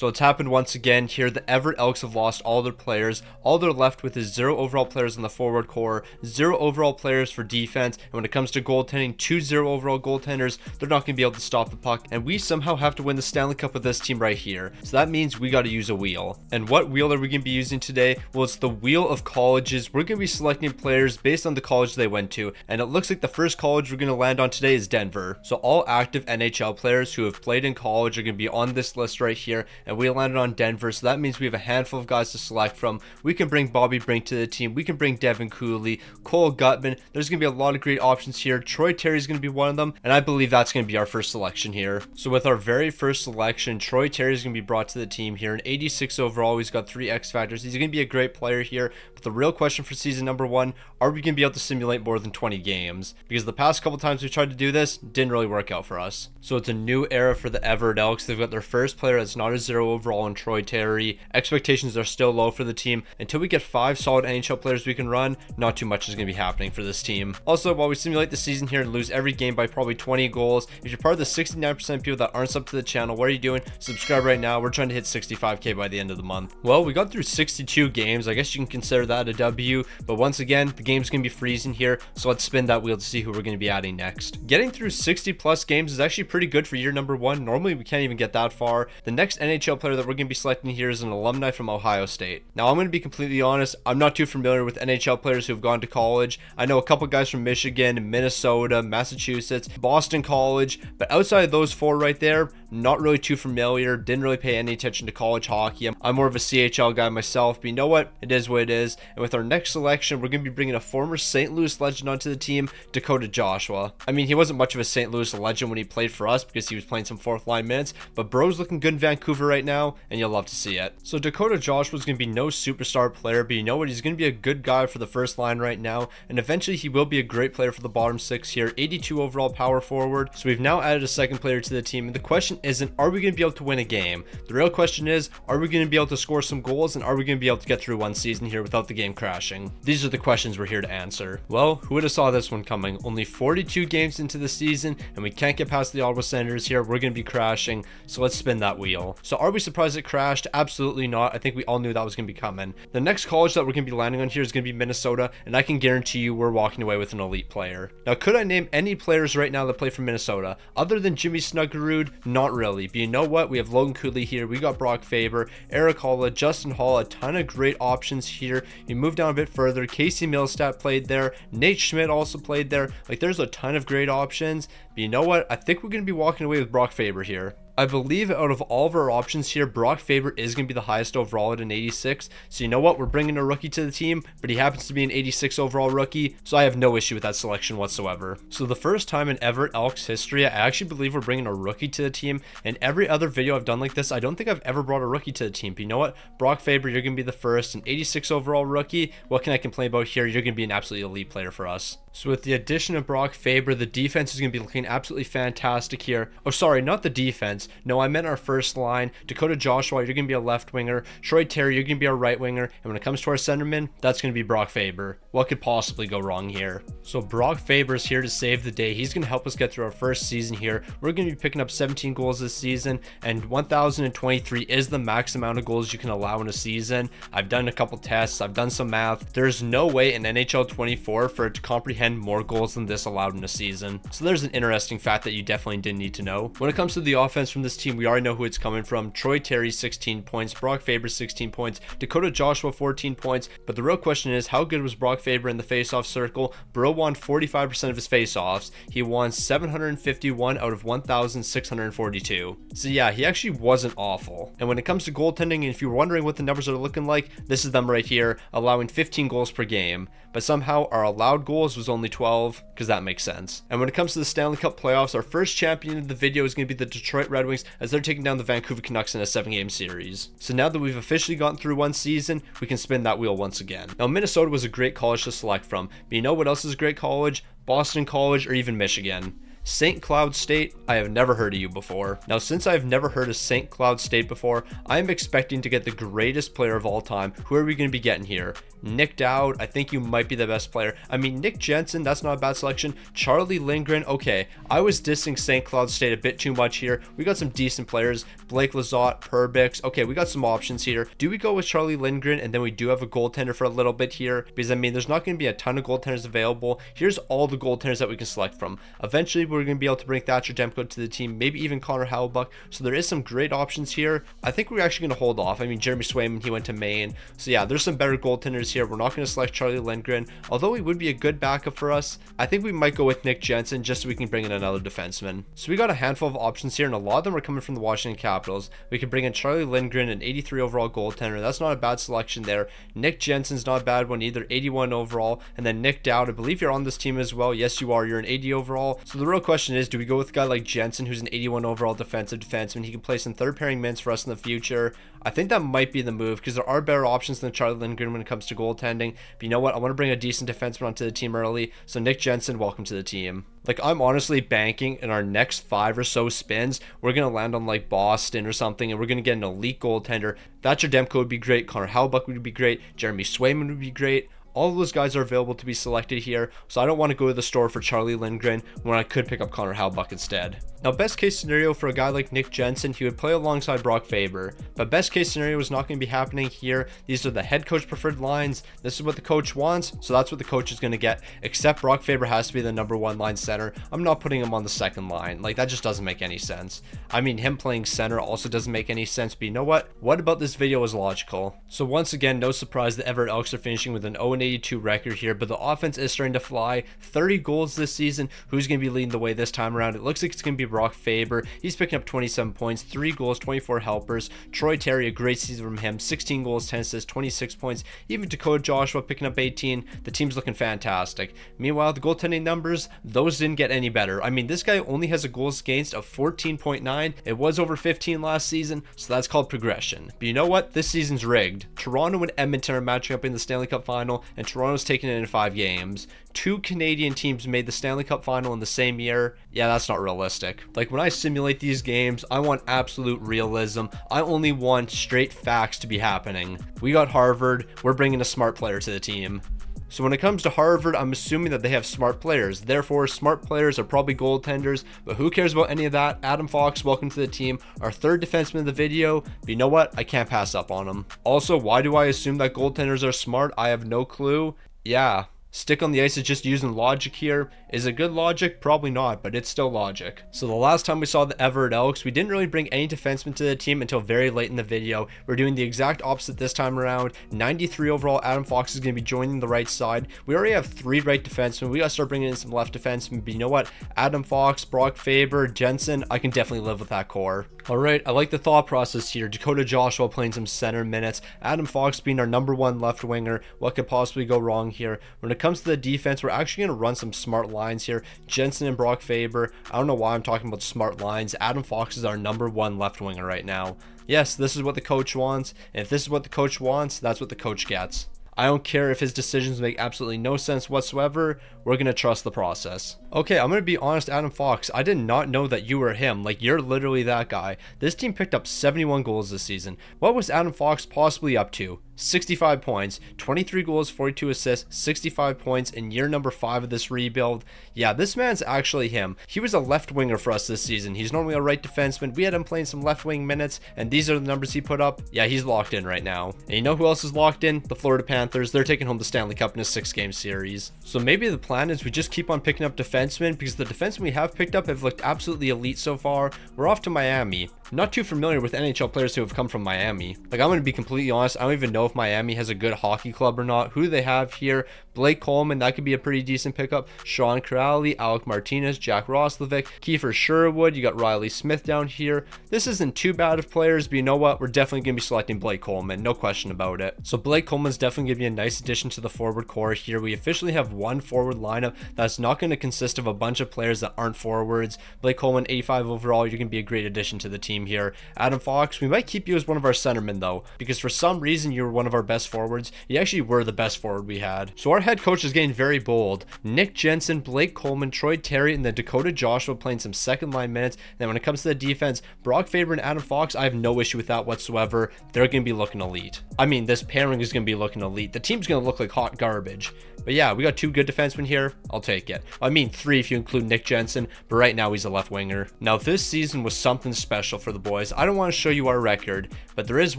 So it's happened once again here. The Everett Elks have lost all their players. All they're left with is 0 overall players in the forward core, 0 overall players for defense, and when it comes to goaltending, 2 0 overall goaltenders. They're not going to be able to stop the puck, and we somehow have to win the Stanley Cup with this team right here. So that means we got to use a wheel. And what wheel are we going to be using today? Well, it's the wheel of colleges. We're going to be selecting players based on the college they went to, and it looks like the first college we're going to land on today is Denver. So all active NHL players who have played in college are going to be on this list right here, and we landed on Denver. So that means we have a handful of guys to select from. We can bring Bobby Brink to the team. We can bring Devin Cooley, Cole Gutman. There's going to be a lot of great options here. Troy Terry is going to be one of them, and I believe that's going to be our first selection here. So with our very first selection, Troy Terry is going to be brought to the team here. An 86 overall. He's got 3 X factors. He's going to be a great player here. But the real question for season number 1, are we going to be able to simulate more than 20 games? Because the past couple times we tried to do this, didn't really work out for us. So it's a new era for the Everett Elks. They've got their first player that's not a 0 overall in Troy Terry. Expectations are still low for the team. Until we get 5 solid NHL players we can run, not too much is going to be happening for this team. Also, while we simulate the season here and lose every game by probably 20 goals, if you're part of the 69% of people that aren't sub to the channel, what are you doing? Subscribe right now. We're trying to hit 65k by the end of the month. Well, we got through 62 games. I guess you can consider that a W, but once again, the game's going to be freezing here, so let's spin that wheel to see who we're going to be adding next. Getting through 60 plus games is actually pretty good for year number 1. Normally, we can't even get that far. The next NHL player that we're going to be selecting here is an alumni from Ohio State. Now, I'm going to be completely honest. I'm not too familiar with NHL players who have gone to college. I know a couple guys from Michigan, Minnesota, Massachusetts, Boston College, but outside of those 4 right there, not really too familiar. Didn't really pay any attention to college hockey. I'm more of a CHL guy myself, but you know what? It is what it is. And with our next selection, we're going to be bringing a former St. Louis legend onto the team, Dakota Joshua. I mean, he wasn't much of a St. Louis legend when he played for us because he was playing some 4th line minutes, but bro's looking good in Vancouver right now, and you'll love to see it. So Dakota Joshua is going to be no superstar player, but you know what? He's going to be a good guy for the first line right now, and eventually he will be a great player for the bottom 6 here. 82 overall power forward. So we've now added a second player to the team, and the question isn't, are we going to be able to win a game? The real question is, are we going to be able to score some goals, and are we going to be able to get through one season here without the game crashing? These are the questions we're here to answer. Well, who would have saw this one coming? Only 42 games into the season, and we can't get past the Ottawa Senators here. We're going to be crashing, so let's spin that wheel. So are we surprised it crashed? Absolutely not. I think we all knew that was going to be coming. The next college that we're going to be landing on here is going to be Minnesota, and I can guarantee you we're walking away with an elite player. Now, could I name any players right now that play for Minnesota? Other than Jimmy Snuggerud, not really. But you know what? We have Logan Cooley here. We got Brock Faber, Eric Holla, Justin Hall, a ton of great options here. You move down a bit further, Casey Milstat played there. Nate Schmidt also played there. Like, there's a ton of great options. But you know what? I think we're going to be walking away with Brock Faber here. I believe out of all of our options here, Brock Faber is going to be the highest overall at an 86. So you know what? We're bringing a rookie to the team, but he happens to be an 86 overall rookie. So I have no issue with that selection whatsoever. So the first time in Everett Elks history, I actually believe we're bringing a rookie to the team. And every other video I've done like this, I don't think I've ever brought a rookie to the team. But you know what? Brock Faber, you're going to be the first. An 86 overall rookie. What can I complain about here? You're going to be an absolutely elite player for us. So with the addition of Brock Faber, the defense is going to be looking absolutely fantastic here. Oh, sorry, not the defense. No, I meant our first line. Dakota Joshua, you're going to be a left winger. Troy Terry, you're going to be a right winger. And when it comes to our centerman, that's going to be Brock Faber. What could possibly go wrong here? So Brock Faber's here to save the day. He's going to help us get through our first season here. We're going to be picking up 17 goals this season, and 1,023 is the max amount of goals you can allow in a season. I've done a couple tests. I've done some math. There's no way in NHL 24 for it to comprehend more goals than this allowed in a season. So there's an interesting fact that you definitely didn't need to know. When it comes to the offense from this team, we already know who it's coming from. Troy Terry, 16 points. Brock Faber, 16 points. Dakota Joshua, 14 points. But the real question is, how good was Brock Faber in the faceoff circle? Bro won 45% of his faceoffs. He won 751 out of 1,642. So yeah, he actually wasn't awful. And when it comes to goaltending, and if you're wondering what the numbers are looking like, this is them right here, allowing 15 goals per game. But somehow our allowed goals was only 12, because that makes sense. And when it comes to the Stanley Cup playoffs, our first champion of the video is going to be the Detroit Red Wings, as they're taking down the Vancouver Canucks in a 7-game series. So now that we've officially gotten through one season, we can spin that wheel once again. Now, Minnesota was a great college to select from, but you know what else is a great college? Boston College, or even Michigan. St. Cloud State, I have never heard of you before. Now, since I've never heard of St. Cloud State before, I am expecting to get the greatest player of all time. Who are we going to be getting here? Nick Dowd, I think you might be the best player. I mean, Nick Jensen, that's not a bad selection. Charlie Lindgren, okay. I was dissing St. Cloud State a bit too much here. We got some decent players. Blake Lizotte, Perbix. Okay, we got some options here. Do we go with Charlie Lindgren and then we do have a goaltender for a little bit here? Because, I mean, there's not going to be a ton of goaltenders available. Here's all the goaltenders that we can select from. Eventually, we're going to be able to bring Thatcher Demko to the team, maybe even Connor Hellebuyck. So there is some great options here. I think we're actually going to hold off. I mean, Jeremy Swayman, he went to Maine. So yeah, there's some better goaltenders here. We're not going to select Charlie Lindgren. Although he would be a good backup for us, I think we might go with Nick Jensen just so we can bring in another defenseman. So we got a handful of options here, and a lot of them are coming from the Washington Capitals. We can bring in Charlie Lindgren, an 83 overall goaltender. That's not a bad selection there. Nick Jensen's not a bad one either, 81 overall. And then Nick Dowd, I believe you're on this team as well. Yes, you are. You're an 80 overall. So the real question is, do we go with a guy like Jensen, who's an 81 overall defensive defenseman? He can play some third pairing minutes for us in the future. I think that might be the move because there are better options than Charlie Lindgren when it comes to goaltending. But you know what? I want to bring a decent defenseman onto the team early. So Nick Jensen, welcome to the team. Like, I'm honestly banking in our next 5 or so spins, we're going to land on like Boston or something, and we're going to get an elite goaltender. Thatcher Demko would be great. Connor Hellebuyck would be great. Jeremy Swayman would be great. All of those guys are available to be selected here, so I don't want to go to the store for Charlie Lindgren when I could pick up Connor Hellebuyck instead. Now, best case scenario for a guy like Nick Jensen, he would play alongside Brock Faber, but best case scenario is not going to be happening here. These are the head coach preferred lines. This is what the coach wants, so that's what the coach is going to get, except Brock Faber has to be the #1 line center. I'm not putting him on the second line. Like, that just doesn't make any sense. I mean, him playing center also doesn't make any sense, but you know what? What about this video is logical? So once again, no surprise the Everett Elks are finishing with an 0-82 record here, but the offense is starting to fly. 30 goals this season. Who's going to be leading the way this time around? It looks like it's going to be Brock Faber. He's picking up 27 points, 3 goals, 24 helpers. Troy Terry, a great season from him, 16 goals, 10 assists, 26 points. Even Dakota Joshua picking up 18. The team's looking fantastic. Meanwhile, the goaltending numbers, those didn't get any better. I mean, this guy only has a goals against of 14.9. It was over 15 last season, so that's called progression. But you know what? This season's rigged. Toronto and Edmonton are matching up in the Stanley Cup final, and Toronto's taking it in 5 games. 2 Canadian teams made the Stanley Cup final in the same year. Yeah, that's not realistic. Like, when I simulate these games, I want absolute realism. I only want straight facts to be happening. We got Harvard. We're bringing a smart player to the team. So when it comes to Harvard, I'm assuming that they have smart players. Therefore, smart players are probably goaltenders, but who cares about any of that? Adam Fox, welcome to the team. Our 3rd defenseman of the video, but you know what? I can't pass up on him. Also, why do I assume that goaltenders are smart? I have no clue. Yeah. Stick on the ice is just using logic here. Is it good logic? Probably not, but it's still logic. So the last time we saw the Everett Elks, we didn't really bring any defensemen to the team until very late in the video. We're doing the exact opposite this time around. 93 overall, Adam Fox is going to be joining the right side. We already have 3 right defensemen. We got to start bringing in some left defensemen, but you know what? Adam Fox, Brock Faber, Jensen, I can definitely live with that core. Alright, I like the thought process here. Dakota Joshua playing some center minutes. Adam Fox being our #1 left winger. What could possibly go wrong here? When it comes to the defense, we're actually going to run some smart lines here. Jensen and Brock Faber. I don't know why I'm talking about smart lines. Adam Fox is our #1 left winger right now. Yes, this is what the coach wants. And if this is what the coach wants, that's what the coach gets. I don't care if his decisions make absolutely no sense whatsoever. We're going to trust the process. Okay, I'm going to be honest, Adam Fox. I did not know that you were him. Like, you're literally that guy. This team picked up 71 goals this season. What was Adam Fox possibly up to? 65 points, 23 goals, 42 assists, 65 points in year number 5 of this rebuild. Yeah, this man's actually him. He was a left winger for us this season. He's normally a right defenseman. We had him playing some left wing minutes, and these are the numbers he put up. Yeah, he's locked in right now. And you know who else is locked in? The Florida Panthers. They're taking home the Stanley Cup in a 6-game series. So maybe the plan is we just keep on picking up defensemen, because the defensemen we have picked up have looked absolutely elite so far. We're off to Miami. Not too familiar with NHL players who have come from Miami. Like, I'm going to be completely honest, I don't even know if Miami has a good hockey club or not. Who do they have here? Blake Coleman, that could be a pretty decent pickup. Sean Crowley, Alec Martinez, Jack Roslovic, Kiefer Sherwood. You got Riley Smith down here. This isn't too bad of players, but you know what? We're definitely going to be selecting Blake Coleman. No question about it. So Blake Coleman's definitely going to be a nice addition to the forward core here. We officially have one forward lineup that's not going to consist of a bunch of players that aren't forwards. Blake Coleman, 85 overall. You're going to be a great addition to the team team here. Adam Fox, we might keep you as one of our centermen though, because for some reason you were one of our best forwards. You actually were the best forward we had. So our head coach is getting very bold. Nick Jensen, Blake Coleman, Troy Terry, and then Dakota Joshua playing some second line minutes. And then when it comes to the defense, Brock Faber and Adam Fox, I have no issue with that whatsoever. They're going to be looking elite. I mean, this pairing is going to be looking elite. The team's going to look like hot garbage. But yeah, we got 2 good defensemen here. I'll take it. I mean 3 if you include Nick Jensen, but right now he's a left winger. Now this season was something special for the boys. I don't want to show you our record, but there is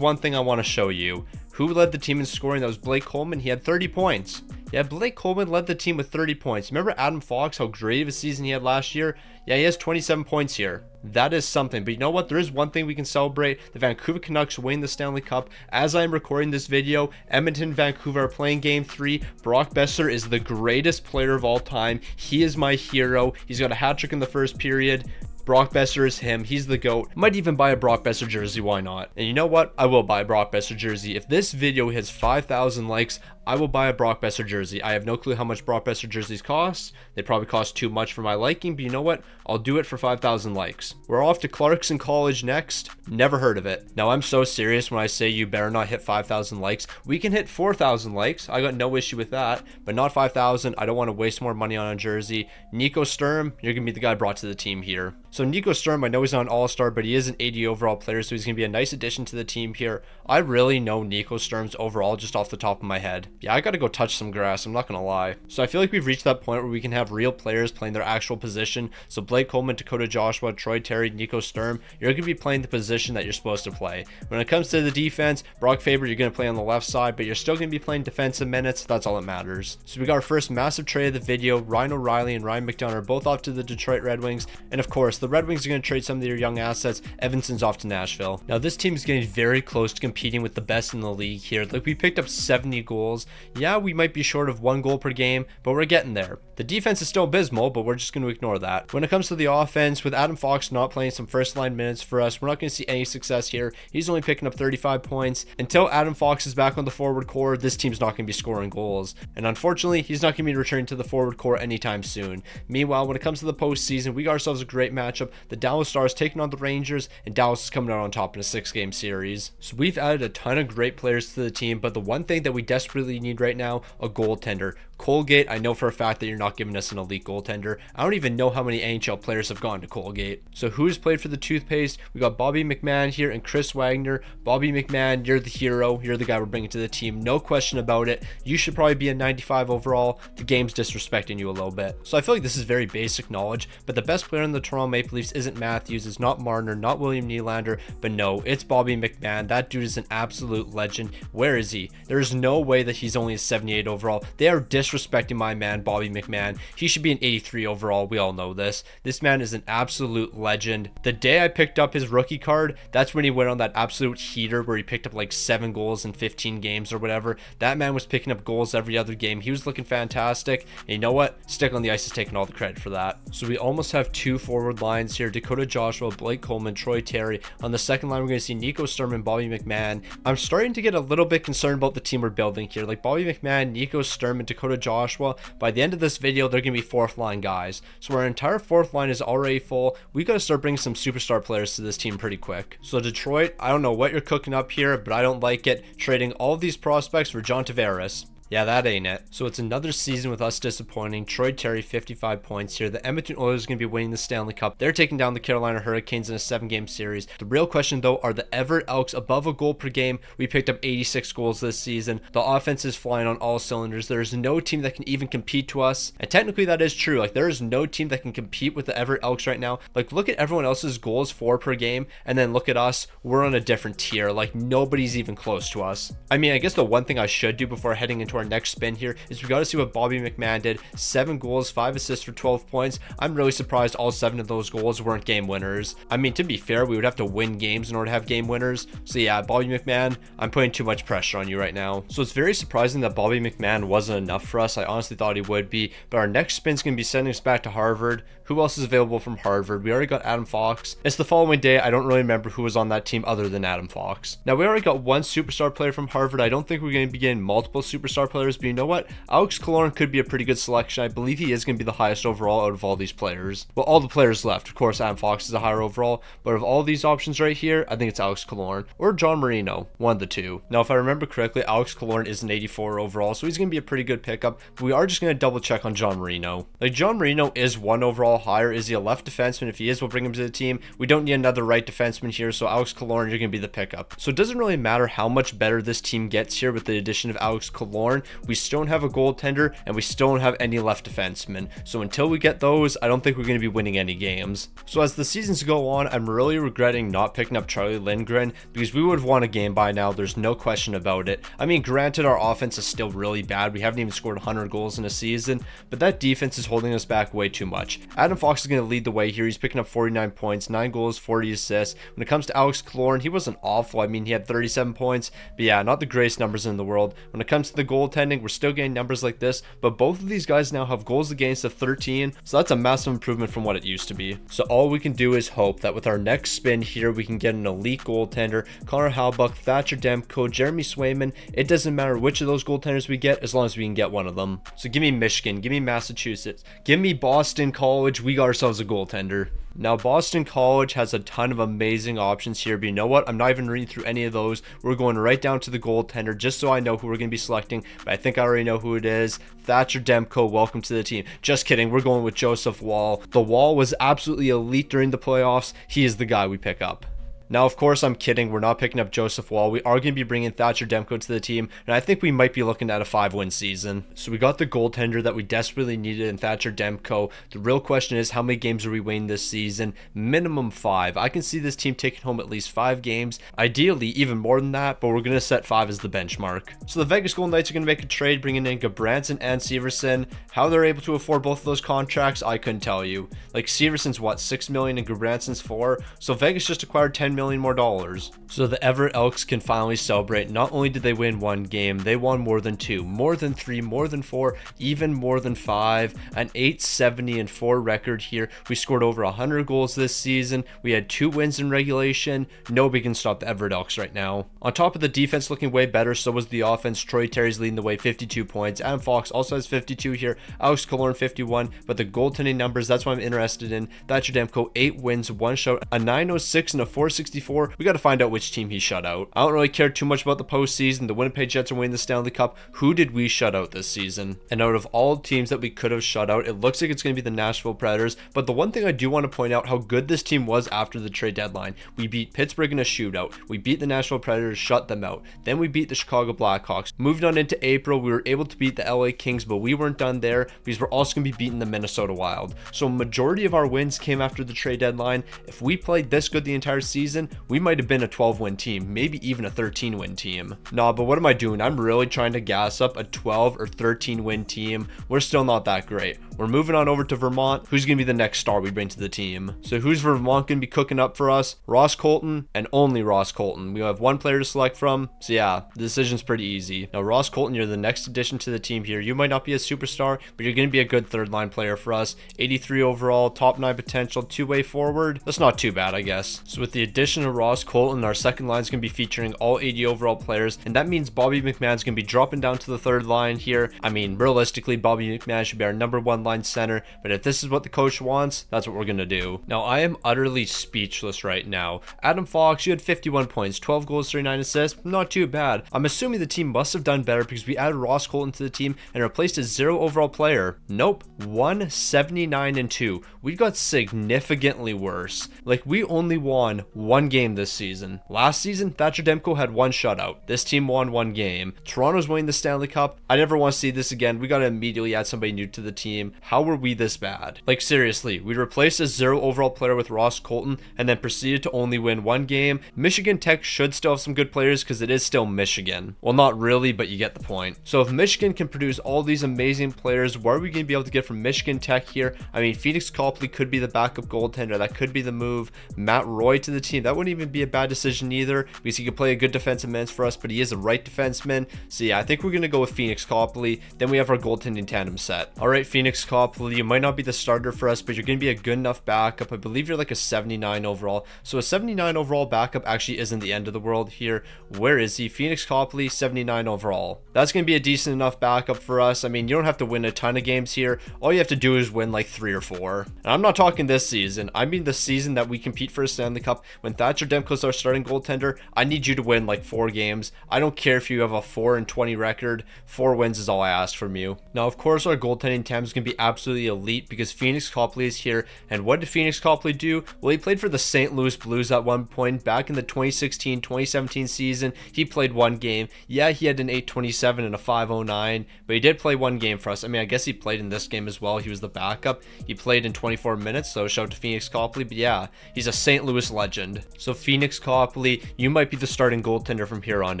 one thing I want to show you. Who led the team in scoring? That was Blake Coleman. He had 30 points. Yeah, Blake Coleman led the team with 30 points. Remember Adam Fox, how great of a season he had last year? Yeah, he has 27 points here. That is something. But you know what? There is one thing we can celebrate. The Vancouver Canucks win the Stanley Cup. As I am recording this video, Edmonton and Vancouver are playing Game 3. Brock Besser is the greatest player of all time. He is my hero. He's got a hat trick in the first period. Brock Besser is him. He's the GOAT. Might even buy a Brock Besser jersey. Why not? And you know what? I will buy a Brock Besser jersey. If this video hits 5,000 likes, I will buy a Brock Besser jersey. I have no clue how much Brock Besser jerseys cost. They probably cost too much for my liking, but you know what? I'll do it for 5,000 likes. We're off to Clarkson College next. Never heard of it. Now, I'm so serious when I say you better not hit 5,000 likes. We can hit 4,000 likes. I got no issue with that, but not 5,000. I don't want to waste more money on a jersey. Nico Sturm, you're going to be the guy brought to the team here. So Nico Sturm, I know he's not an all-star, but he is an 80 overall player, so he's going to be a nice addition to the team here. I really know Nico Sturm's overall just off the top of my head. Yeah, I got to go touch some grass, I'm not going to lie. So I feel like we've reached that point where we can have real players playing their actual position. So Blake Coleman, Dakota Joshua, Troy Terry, Nico Sturm, you're going to be playing the position that you're supposed to play. When it comes to the defense, Brock Faber, you're going to play on the left side, but you're still going to be playing defensive minutes. That's all that matters. So we got our first massive trade of the video. Ryan O'Reilly and Ryan McDonough are both off to the Detroit Red Wings. And of course, the Red Wings are going to trade some of their young assets. Evanson's off to Nashville. Now this team is getting very close to competing with the best in the league here. Like, we picked up 70 goals. Yeah, we might be short of 1 goal per game, but we're getting there. The defense is still abysmal, but we're just going to ignore that. When it comes to the offense, with Adam Fox not playing some first line minutes for us, we're not going to see any success here. He's only picking up 35 points. Until Adam Fox is back on the forward core, this team's not going to be scoring goals. And unfortunately, he's not going to be returning to the forward core anytime soon. Meanwhile, when it comes to the postseason, we got ourselves a great matchup. The Dallas Stars taking on the Rangers, and Dallas is coming out on top in a 6-game series. So we've added a ton of great players to the team, but the one thing that we desperately need right now, a goaltender. Colgate, I know for a fact that you're not giving us an elite goaltender. I don't even know how many NHL players have gone to Colgate. So who's played for the toothpaste? We got Bobby McMahon here and Chris Wagner. Bobby McMahon, you're the hero. You're the guy we're bringing to the team. No question about it. You should probably be a 95 overall. The game's disrespecting you a little bit. So I feel like this is very basic knowledge, but the best player in the Toronto Maple Leafs isn't Matthews, it's not Marner, not William Nylander, but no, it's Bobby McMahon. That dude is an absolute legend. Where is he? There's no way that he's only a 78 overall. They are disrespecting my man, Bobby McMahon. He should be an 83 overall. We all know this. This man is an absolute legend. The day I picked up his rookie card, that's when he went on that absolute heater where he picked up like 7 goals in 15 games or whatever. That man was picking up goals every other game. He was looking fantastic. And you know what? Stick on the Ice is taking all the credit for that. So we almost have 2 forward lines here. Dakota Joshua, Blake Coleman, Troy Terry. On the second line, we're going to see Nico Sturm and Bobby McMahon. I'm starting to get a little bit concerned about the team we're building here. Like Bobby McMahon, Nico Sturm, and Dakota Joshua. By the end of this video, they're going to be 4th line guys. So our entire 4th line is already full. We got to start bringing some superstar players to this team pretty quick. So Detroit, I don't know what you're cooking up here, but I don't like it. Trading all of these prospects for John Tavares. Yeah, that ain't it. So it's another season with us disappointing. Troy Terry, 55 points here. The Edmonton Oilers are going to be winning the Stanley Cup. They're taking down the Carolina Hurricanes in a 7-game series. The real question, though, are the Everett Elks above a goal per game? We picked up 86 goals this season. The offense is flying on all cylinders. There is no team that can even compete to us. And technically, that is true. Like, there is no team that can compete with the Everett Elks right now. Like, look at everyone else's goals for per game, and then look at us. We're on a different tier. Like, nobody's even close to us. I mean, I guess the one thing I should do before heading into our next spin here is we got to see what Bobby McMahon did. 7 goals, 5 assists for 12 points. I'm really surprised all 7 of those goals weren't game winners. I mean, to be fair, we would have to win games in order to have game winners. So yeah, Bobby McMahon, I'm putting too much pressure on you right now. So it's very surprising that Bobby McMahon wasn't enough for us. I honestly thought he would be, but our next spin's going to be sending us back to Harvard. Who else is available from Harvard? We already got Adam Fox. It's the following day. I don't really remember who was on that team other than Adam Fox. Now, we already got one superstar player from Harvard. I don't think we're going to be getting multiple superstar players, but you know what? Alex Killorn could be a pretty good selection. I believe he is going to be the highest overall out of all these players. Well, all the players left. Of course, Adam Fox is a higher overall, but of all these options right here, I think it's Alex Killorn or John Marino, one of the two. Now, if I remember correctly, Alex Killorn is an 84 overall, so he's going to be a pretty good pickup. But we are just going to double check on John Marino. Like, John Marino is one overall higher. Is he a left defenseman? If he is, we'll bring him to the team. We don't need another right defenseman here, so Alex Killorn, you're going to be the pickup. So it doesn't really matter how much better this team gets here with the addition of Alex Killorn. We still don't have a goaltender, and we still don't have any left defensemen. So until we get those, I don't think we're going to be winning any games. So as the seasons go on, I'm really regretting not picking up Charlie Lindgren, because we would have won a game by now. There's no question about it. I mean, granted, our offense is still really bad. We haven't even scored 100 goals in a season, but that defense is holding us back way too much. Adam Fox is going to lead the way here. He's picking up 49 points, 9 goals, 40 assists. When it comes to Alex Killorn, he wasn't awful. I mean, he had 37 points, but yeah, not the greatest numbers in the world. When it comes to the goaltending, we're still getting numbers like this, but both of these guys now have goals against of 13, so that's a massive improvement from what it used to be. So all we can do is hope that with our next spin here, we can get an elite goaltender. Connor Hellebuyck, Thatcher Demko, Jeremy Swayman. It doesn't matter which of those goaltenders we get, as long as we can get one of them. So give me Michigan, give me Massachusetts, give me Boston College. We got ourselves a goaltender. Now, Boston College has a ton of amazing options here, but you know what? I'm not even reading through any of those. We're going right down to the goaltender just so I know who we're going to be selecting, but I think I already know who it is. Thatcher Demko, welcome to the team. Just kidding. We're going with Joseph Woll. The Wall was absolutely elite during the playoffs. He is the guy we pick up. Now, of course, I'm kidding. We're not picking up Joseph Woll. We are going to be bringing Thatcher Demko to the team, and I think we might be looking at a 5-win season. So we got the goaltender that we desperately needed in Thatcher Demko. The real question is, how many games are we winning this season? Minimum 5. I can see this team taking home at least 5 games. Ideally, even more than that, but we're going to set 5 as the benchmark. So the Vegas Golden Knights are going to make a trade, bringing in Gabranson and Severson. How they're able to afford both of those contracts, I couldn't tell you. Like, Severson's what, $6 million and Gabranson's $4 million? So Vegas just acquired $10 million more dollars. So the Everett Elks can finally celebrate. Not only did they win 1 game, they won more than 2, more than 3, more than 4, even more than 5. An 870-4 record here. We scored over 100 goals this season. We had 2 wins in regulation. Nobody can stop the Everett Elks right now. On top of the defense looking way better, so was the offense. Troy Terry's leading the way, 52 points. Adam Fox also has 52 here. Alex Killorn 51, but the goaltending numbers, that's what I'm interested in. Thatcher Demko, 8 wins, 1 shutout, a 906 and a 464. We got to find out which team he shut out. I don't really care too much about the postseason. The Winnipeg Jets are winning the Stanley Cup. Who did we shut out this season? And out of all teams that we could have shut out, it looks like it's going to be the Nashville Predators. But the one thing I do want to point out, how good this team was after the trade deadline. We beat Pittsburgh in a shootout. We beat the Nashville Predators, shut them out. Then we beat the Chicago Blackhawks. Moved on into April, we were able to beat the LA Kings, but we weren't done there because we're also going to be beating the Minnesota Wild. So majority of our wins came after the trade deadline. If we played this good the entire season, we might have been a 12-win team, maybe even a 13-win team. Nah, but what am I doing? I'm really trying to gas up a 12 or 13-win team. We're still not that great. We're moving on over to Vermont. Who's going to be the next star we bring to the team? So who's Vermont going to be cooking up for us? Ross Colton and only Ross Colton. We have 1 player to select from. So yeah, the decision's pretty easy. Now, Ross Colton, you're the next addition to the team here. You might not be a superstar, but you're going to be a good 3rd-line player for us. 83 overall, top 9 potential, 2-way forward. That's not too bad, I guess. So with the addition of Ross Colton, our 2nd line is going to be featuring all 80 overall players, and that means Bobby McMahon's going to be dropping down to the 3rd line here. I mean, realistically, Bobby McMahon should be our number 1 line center, but if this is what the coach wants, that's what we're going to do. Now, I am utterly speechless right now. Adam Fox, you had 51 points, 12 goals, 39 assists. Not too bad. I'm assuming the team must have done better because we added Ross Colton to the team and replaced a 0 overall player. Nope. 179-2. We got significantly worse. Like, we only won 1 game this season. Last season, Thatcher Demko had 1 shutout. This team won 1 game. Toronto's winning the Stanley Cup. I never want to see this again. We got to immediately add somebody new to the team. How were we this bad? Like, seriously, we replaced a 0 overall player with Ross Colton and then proceeded to only win 1 game. Michigan Tech should still have some good players because it is still Michigan. Well, not really, but you get the point. So if Michigan can produce all these amazing players, what are we going to be able to get from Michigan Tech here? I mean, Phoenix Copley could be the backup goaltender. That could be the move. Matt Roy to the team. That wouldn't even be a bad decision either because he could play a good defensive minutes for us, but he is a right defenseman. So yeah, I think we're going to go with Phoenix Copley. Then we have our goaltending tandem set. All right, Phoenix Phoenix Copley. You might not be the starter for us, but you're going to be a good enough backup. I believe you're like a 79 overall. So a 79 overall backup actually isn't the end of the world here. Where is he? Phoenix Copley, 79 overall. That's going to be a decent enough backup for us. I mean, you don't have to win a ton of games here. All you have to do is win like 3 or 4. And I'm not talking this season. I mean the season that we compete for a Stanley Cup. When Thatcher Demko's our starting goaltender, I need you to win like 4 games. I don't care if you have a 4-20 record. 4 wins is all I ask from you. Now, of course, our goaltending time is going to be absolutely elite because Phoenix Copley is here. And what did Phoenix Copley do? Well, he played for the St. Louis Blues at one point. Back in the 2016-2017 season, he played 1 game. Yeah, he had an 827 and a 509, but he did play 1 game for us. I mean, I guess he played in this game as well. He was the backup. He played in 24 minutes, so shout out to Phoenix Copley. But yeah, he's a St. Louis legend. So Phoenix Copley, you might be the starting goaltender from here on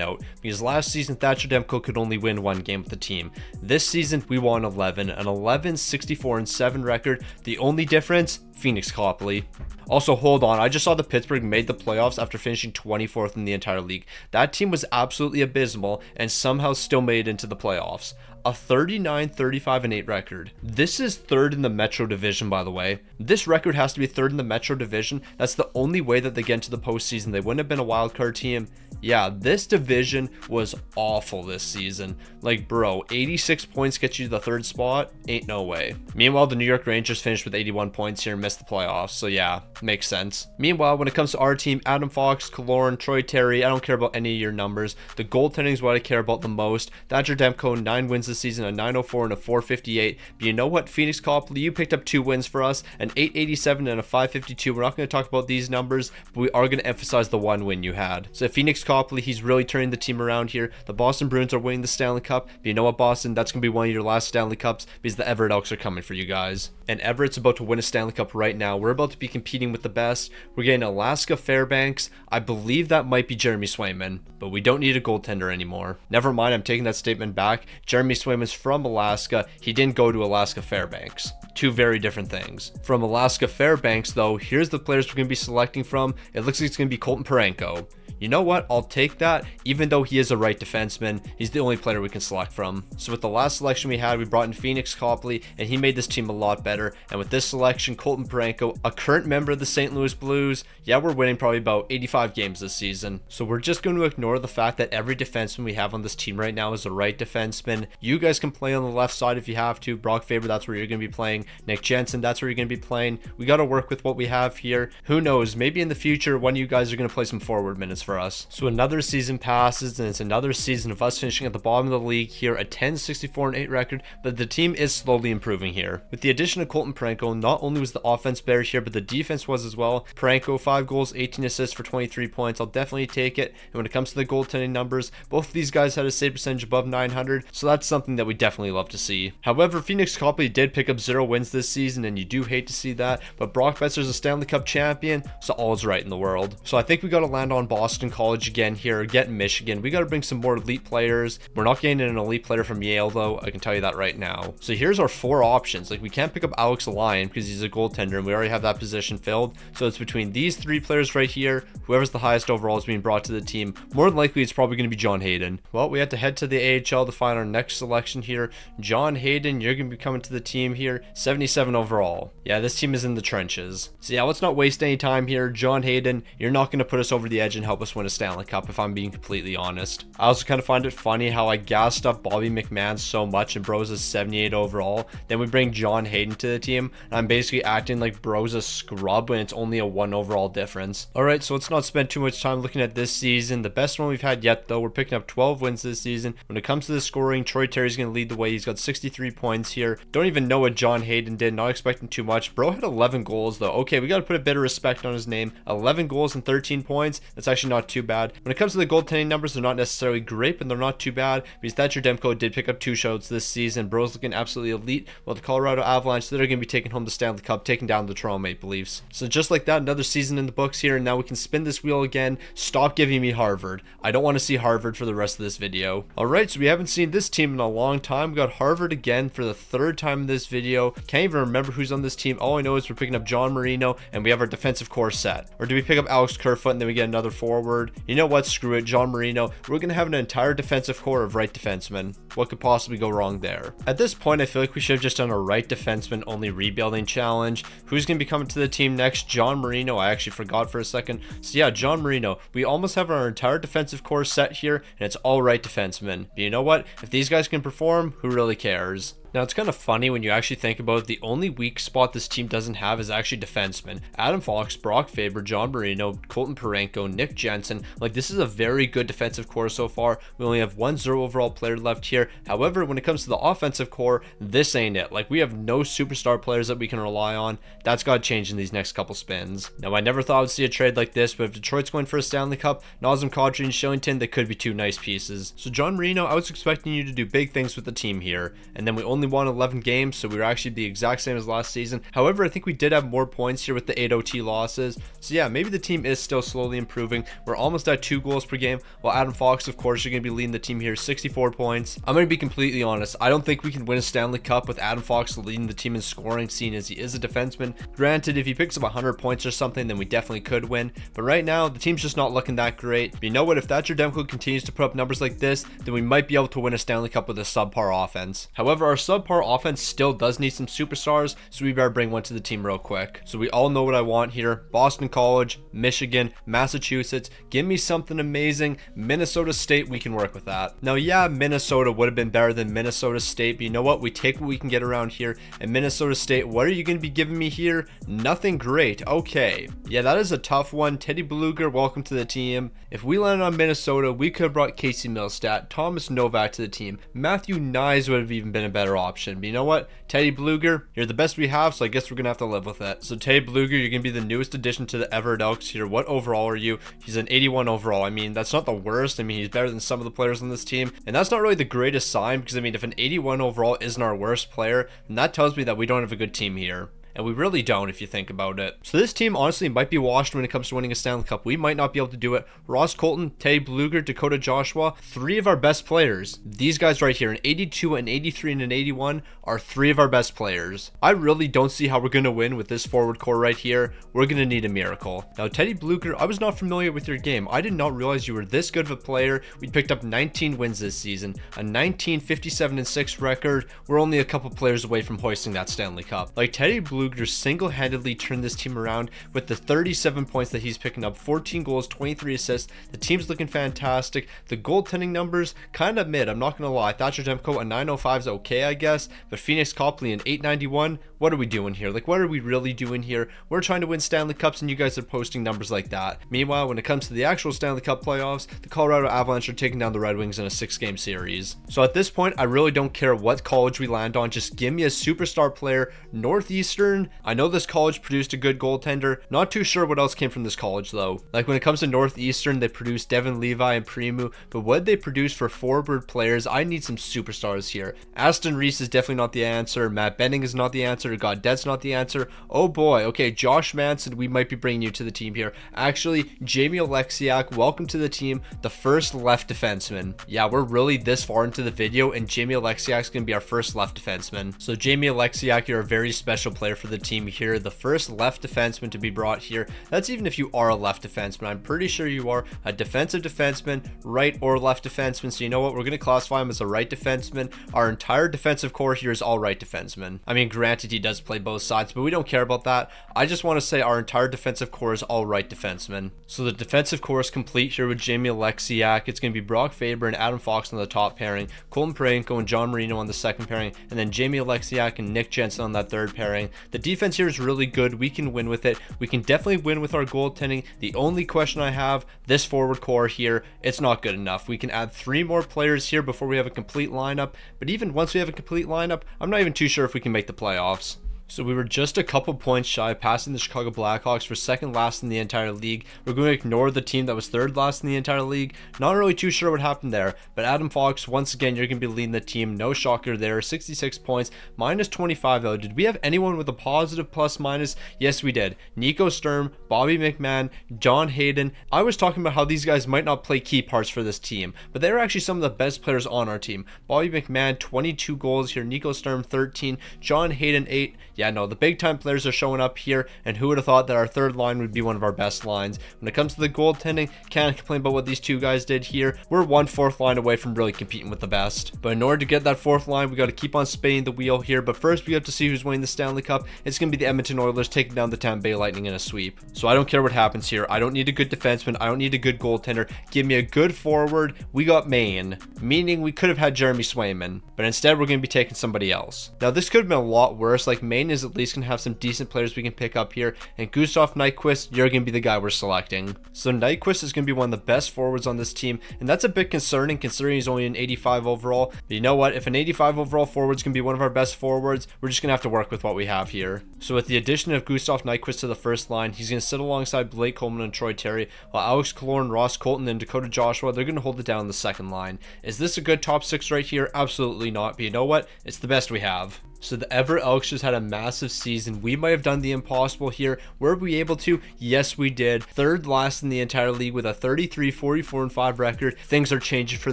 out, because last season Thatcher Demko could only win 1 game with the team. This season we won 11, an 11, 64 and 7 record. The only difference, Phoenix Copley. Also, hold on, I just saw that Pittsburgh made the playoffs after finishing 24th in the entire league. That team was absolutely abysmal and somehow still made it into the playoffs. A 39, 35 and 8 record. This is 3rd in the Metro Division, by the way. This record has to be 3rd in the Metro Division. That's the only way that they get into the postseason. They wouldn't have been a wild card team. Yeah, this division was awful this season. Like, bro, 86 points get you to the 3rd spot? Ain't no way. Meanwhile, the New York Rangers finished with 81 points here and missed the playoffs. So yeah, makes sense. Meanwhile, when it comes to our team, Adam Fox, Killorn, Troy Terry, I don't care about any of your numbers. The goaltending is what I care about the most. Thatcher Demko, 9 wins this season, a 904 and a 458. But you know what, Phoenix Copley, you picked up 2 wins for us, an 887 and a 552. We're not going to talk about these numbers, but we are going to emphasize the 1 win you had. So Phoenix Copley, he's really turning the team around here. The Boston Bruins are winning the Stanley Cup, but you know what, Boston, that's going to be one of your last Stanley Cups because the Everett Elks are coming for you guys. And Everett's about to win a Stanley Cup right now. We're about to be competing with the best. We're getting Alaska Fairbanks. I believe that might be Jeremy Swayman, but we don't need a goaltender anymore. Never mind, I'm taking that statement back. Jeremy Swayman's from Alaska. He didn't go to Alaska Fairbanks. 2 very different things. From Alaska Fairbanks, though, here's the players we're going to be selecting from. It looks like it's going to be Colton Parayko. You know what? I'll take that. Even though he is a right defenseman, he's the only player we can select from. So with the last selection we had, we brought in Phoenix Copley, and he made this team a lot better. And with this selection, Colton Parayko, a current member of the St. Louis Blues, yeah, we're winning probably about 85 games this season. So we're just going to ignore the fact that every defenseman we have on this team right now is a right defenseman. You guys can play on the left side if you have to. Brock Faber, that's where you're going to be playing. Nick Jensen, that's where you're going to be playing. We got to work with what we have here. Who knows? Maybe in the future, one of you guys are going to play some forward minutes for us. So another season passes, and it's another season of us finishing at the bottom of the league here, a 10, 64 and 8 record, but the team is slowly improving here. With the addition of Colton Parayko, not only was the offense better here, but the defense was as well. Parayko, 5 goals, 18 assists for 23 points. I'll definitely take it. And when it comes to the goaltending numbers, both of these guys had a save percentage above 900, so that's something that we definitely love to see. However, Phoenix Copley did pick up 0 wins this season, and you do hate to see that, but Brock Besser's a Stanley Cup champion, so all is right in the world. So I think we got to land on Boston College again here, get Michigan. We got to bring some more elite players. We're not getting an elite player from Yale, though. I can tell you that right now. So here's our 4 options. Like, we can't pick up Alex Lyon because he's a goaltender, and we already have that position filled. So it's between these 3 players right here. Whoever's the highest overall is being brought to the team. More than likely, it's probably going to be John Hayden. Well, we have to head to the AHL to find our next selection here. John Hayden, you're going to be coming to the team here. 77 overall. Yeah, this team is in the trenches. So yeah, let's not waste any time here. John Hayden, you're not going to put us over the edge and help us win a Stanley Cup, if I'm being completely honest. I also kind of find it funny how I gassed up Bobby McMahon so much and Bro's a 78 overall. Then we bring John Hayden to the team, and I'm basically acting like Bro's a scrub when it's only a 1 overall difference. Alright, so let's not spend too much time looking at this season. The best one we've had yet, though. We're picking up 12 wins this season. When it comes to the scoring, Troy Terry's going to lead the way. He's got 63 points here. Don't even know what John Hayden did. Not expecting too much. Bro had 11 goals, though. Okay, we got to put a bit of respect on his name. 11 goals and 13 points. That's actually not too bad. When it comes to the goaltending numbers, they're not necessarily great, but they're not too bad because Thatcher Demko did pick up 2 shouts this season. Bro's looking absolutely elite, while the Colorado Avalanche, they're going to be taking home the Stanley Cup, taking down the Toronto Maple Leafs. So just like that, another season in the books here, and now we can spin this wheel again. Stop giving me Harvard. I don't want to see Harvard for the rest of this video. Alright, so we haven't seen this team in a long time. We got Harvard again for the 3rd time in this video. Can't even remember who's on this team. All I know is we're picking up John Marino, and we have our defensive core set. Or do we pick up Alex Kerfoot, and then we get another forward? forward. You know what? Screw it. John Marino. We're going to have an entire defensive core of right defensemen. What could possibly go wrong there? At this point, I feel like we should have just done a right defenseman only rebuilding challenge. Who's going to be coming to the team next? John Marino. I actually forgot for a second. So yeah, John Marino. We almost have our entire defensive core set here, and it's all right defensemen. But you know what? If these guys can perform, who really cares? Now, it's kind of funny when you actually think about it. The only weak spot this team doesn't have is actually defensemen. Adam Fox, Brock Faber, John Marino, Colton Parayko, Nick Jensen. Like, this is a very good defensive core so far. We only have 1 0 overall player left here. However, when it comes to the offensive core, this ain't it. Like, we have no superstar players that we can rely on. That's got to change in these next couple spins. Now, I never thought I would see a trade like this, but if Detroit's going for a Stanley Cup, Nazem Kadri and Shillington, they could be two nice pieces. So, John Marino, I was expecting you to do big things with the team here. And then we only won 11 games, so we were actually the exact same as last season. However, I think we did have more points here with the 8 OT losses. So yeah, maybe the team is still slowly improving. We're almost at 2 goals per game, while Adam Fox, of course, you're going to be leading the team here, 64 points. I'm going to be completely honest. I don't think we can win a Stanley Cup with Adam Fox leading the team in scoring, seeing as he is a defenseman. Granted, if he picks up 100 points or something, then we definitely could win. But right now, the team's just not looking that great. But you know what? If Thatcher Demko continues to put up numbers like this, then we might be able to win a Stanley Cup with a subpar offense. However, our subpar offense still does need some superstars, so we better bring one to the team real quick. So we all know what I want here. Boston College, Michigan, Massachusetts. Give me something amazing. Minnesota State, we can work with that. Now, yeah, Minnesota would have been better than Minnesota State, but you know what? We take what we can get around here. And Minnesota State, what are you going to be giving me here? Nothing great. Okay. Yeah, that is a tough one. Teddy Bluger, welcome to the team. If we landed on Minnesota, we could have brought Casey Milstat, Thomas Novak to the team. Matthew Nyes would have even been a better option. But you know what? Teddy Bluger, you're the best we have, so I guess we're going to have to live with it. So Teddy Bluger, you're going to be the newest addition to the Everett Elks here. What overall are you? He's an 81 overall. I mean, that's not the worst. I mean, he's better than some of the players on this team. And that's not really the greatest sign because, I mean, if an 81 overall isn't our worst player, then that tells me that we don't have a good team here. And we really don't if you think about it. So this team honestly might be washed when it comes to winning a Stanley Cup. We might not be able to do it. Ross Colton, Teddy Bluger, Dakota Joshua, 3 of our best players. These guys right here, an 82, an 83, and an 81 are 3 of our best players. I really don't see how we're going to win with this forward core right here. We're going to need a miracle. Now, Teddy Bluger, I was not familiar with your game. I did not realize you were this good of a player. We picked up 19 wins this season, a 19-57-6 record. We're only a couple players away from hoisting that Stanley Cup. Like, Teddy Bluger single-handedly turned this team around with the 37 points that he's picking up, 14 goals, 23 assists. The team's looking fantastic. The goaltending numbers, kind of mid, I'm not going to lie. Thatcher Demko, a 905 is okay, I guess, but Phoenix Copley, an 891, what are we doing here? Like, what are we really doing here? We're trying to win Stanley Cups, and you guys are posting numbers like that. Meanwhile, when it comes to the actual Stanley Cup playoffs, the Colorado Avalanche are taking down the Red Wings in a 6-game series. So at this point, I really don't care what college we land on. Just give me a superstar player. Northeastern, I know this college produced a good goaltender. Not too sure what else came from this college, though. Like, when it comes to Northeastern, they produced Devin Levi and Primu, but what they produce for forward players, I need some superstars here. Aston Reese is definitely not the answer. Matt Benning is not the answer. Gaudette's not the answer. Oh boy, okay, Josh Manson, we might be bringing you to the team here. Actually, Jamie Oleksiak, welcome to the team, the first left defenseman. Yeah, we're really this far into the video, and Jamie Oleksiak's gonna be our first left defenseman. So Jamie Oleksiak, you're a very special player for the team here, the first left defenseman to be brought here. That's even if you are a left defenseman. I'm pretty sure you are a defensive defenseman, right or left defenseman. So you know what? We're going to classify him as a right defenseman. Our entire defensive core here is all right defensemen. I mean, granted, he does play both sides, but we don't care about that. I just want to say our entire defensive core is all right defensemen. So the defensive core is complete here with Jamie Oleksiak. It's going to be Brock Faber and Adam Fox on the top pairing, Colton Parayko and John Marino on the second pairing, and then Jamie Oleksiak and Nick Jensen on that third pairing. The defense here is really good. We can win with it. We can definitely win with our goaltending. The only question I have, this forward core here, it's not good enough. We can add 3 more players here before we have a complete lineup, but even once we have a complete lineup, I'm not even too sure if we can make the playoffs. So we were just a couple points shy of passing the Chicago Blackhawks for second last in the entire league. We're going to ignore the team that was third last in the entire league. Not really too sure what happened there, but Adam Fox, once again, you're going to be leading the team. No shocker there. 66 points, minus 25 though. Did we have anyone with a positive plus minus? Yes, we did. Nico Sturm, Bobby McMahon, John Hayden. I was talking about how these guys might not play key parts for this team, but they're actually some of the best players on our team. Bobby McMahon, 22 goals here. Nico Sturm, 13. John Hayden, 8. Yeah, no, the big time players are showing up here, and who would have thought that our third line would be one of our best lines. When it comes to the goaltending, can't complain about what these two guys did here. We're one fourth line away from really competing with the best. But in order to get that fourth line, we got to keep on spinning the wheel here. But first, we have to see who's winning the Stanley Cup. It's going to be the Edmonton Oilers taking down the Tampa Bay Lightning in a sweep. So I don't care what happens here. I don't need a good defenseman. I don't need a good goaltender. Give me a good forward. We got Maine, meaning we could have had Jeremy Swayman, but instead we're going to be taking somebody else. Now this could have been a lot worse. Like, Maine is at least going to have some decent players we can pick up here, and Gustav Nyquist, you're going to be the guy we're selecting. So Nyquist is going to be one of the best forwards on this team, and that's a bit concerning considering he's only an 85 overall. But you know what? If an 85 overall forward's going to be one of our best forwards, we're just going to have to work with what we have here. So with the addition of Gustav Nyquist to the first line, he's going to sit alongside Blake Coleman and Troy Terry, while Alex Killorn, Ross Colton, and Dakota Joshua, they're going to hold it down in the second line. Is this a good top six right here? Absolutely not. But you know what? It's the best we have. So the Everett Elks just had a massive season. We might have done the impossible here. Were we able to? Yes, we did. Third last in the entire league with a 33, 44, and 5 record. Things are changing for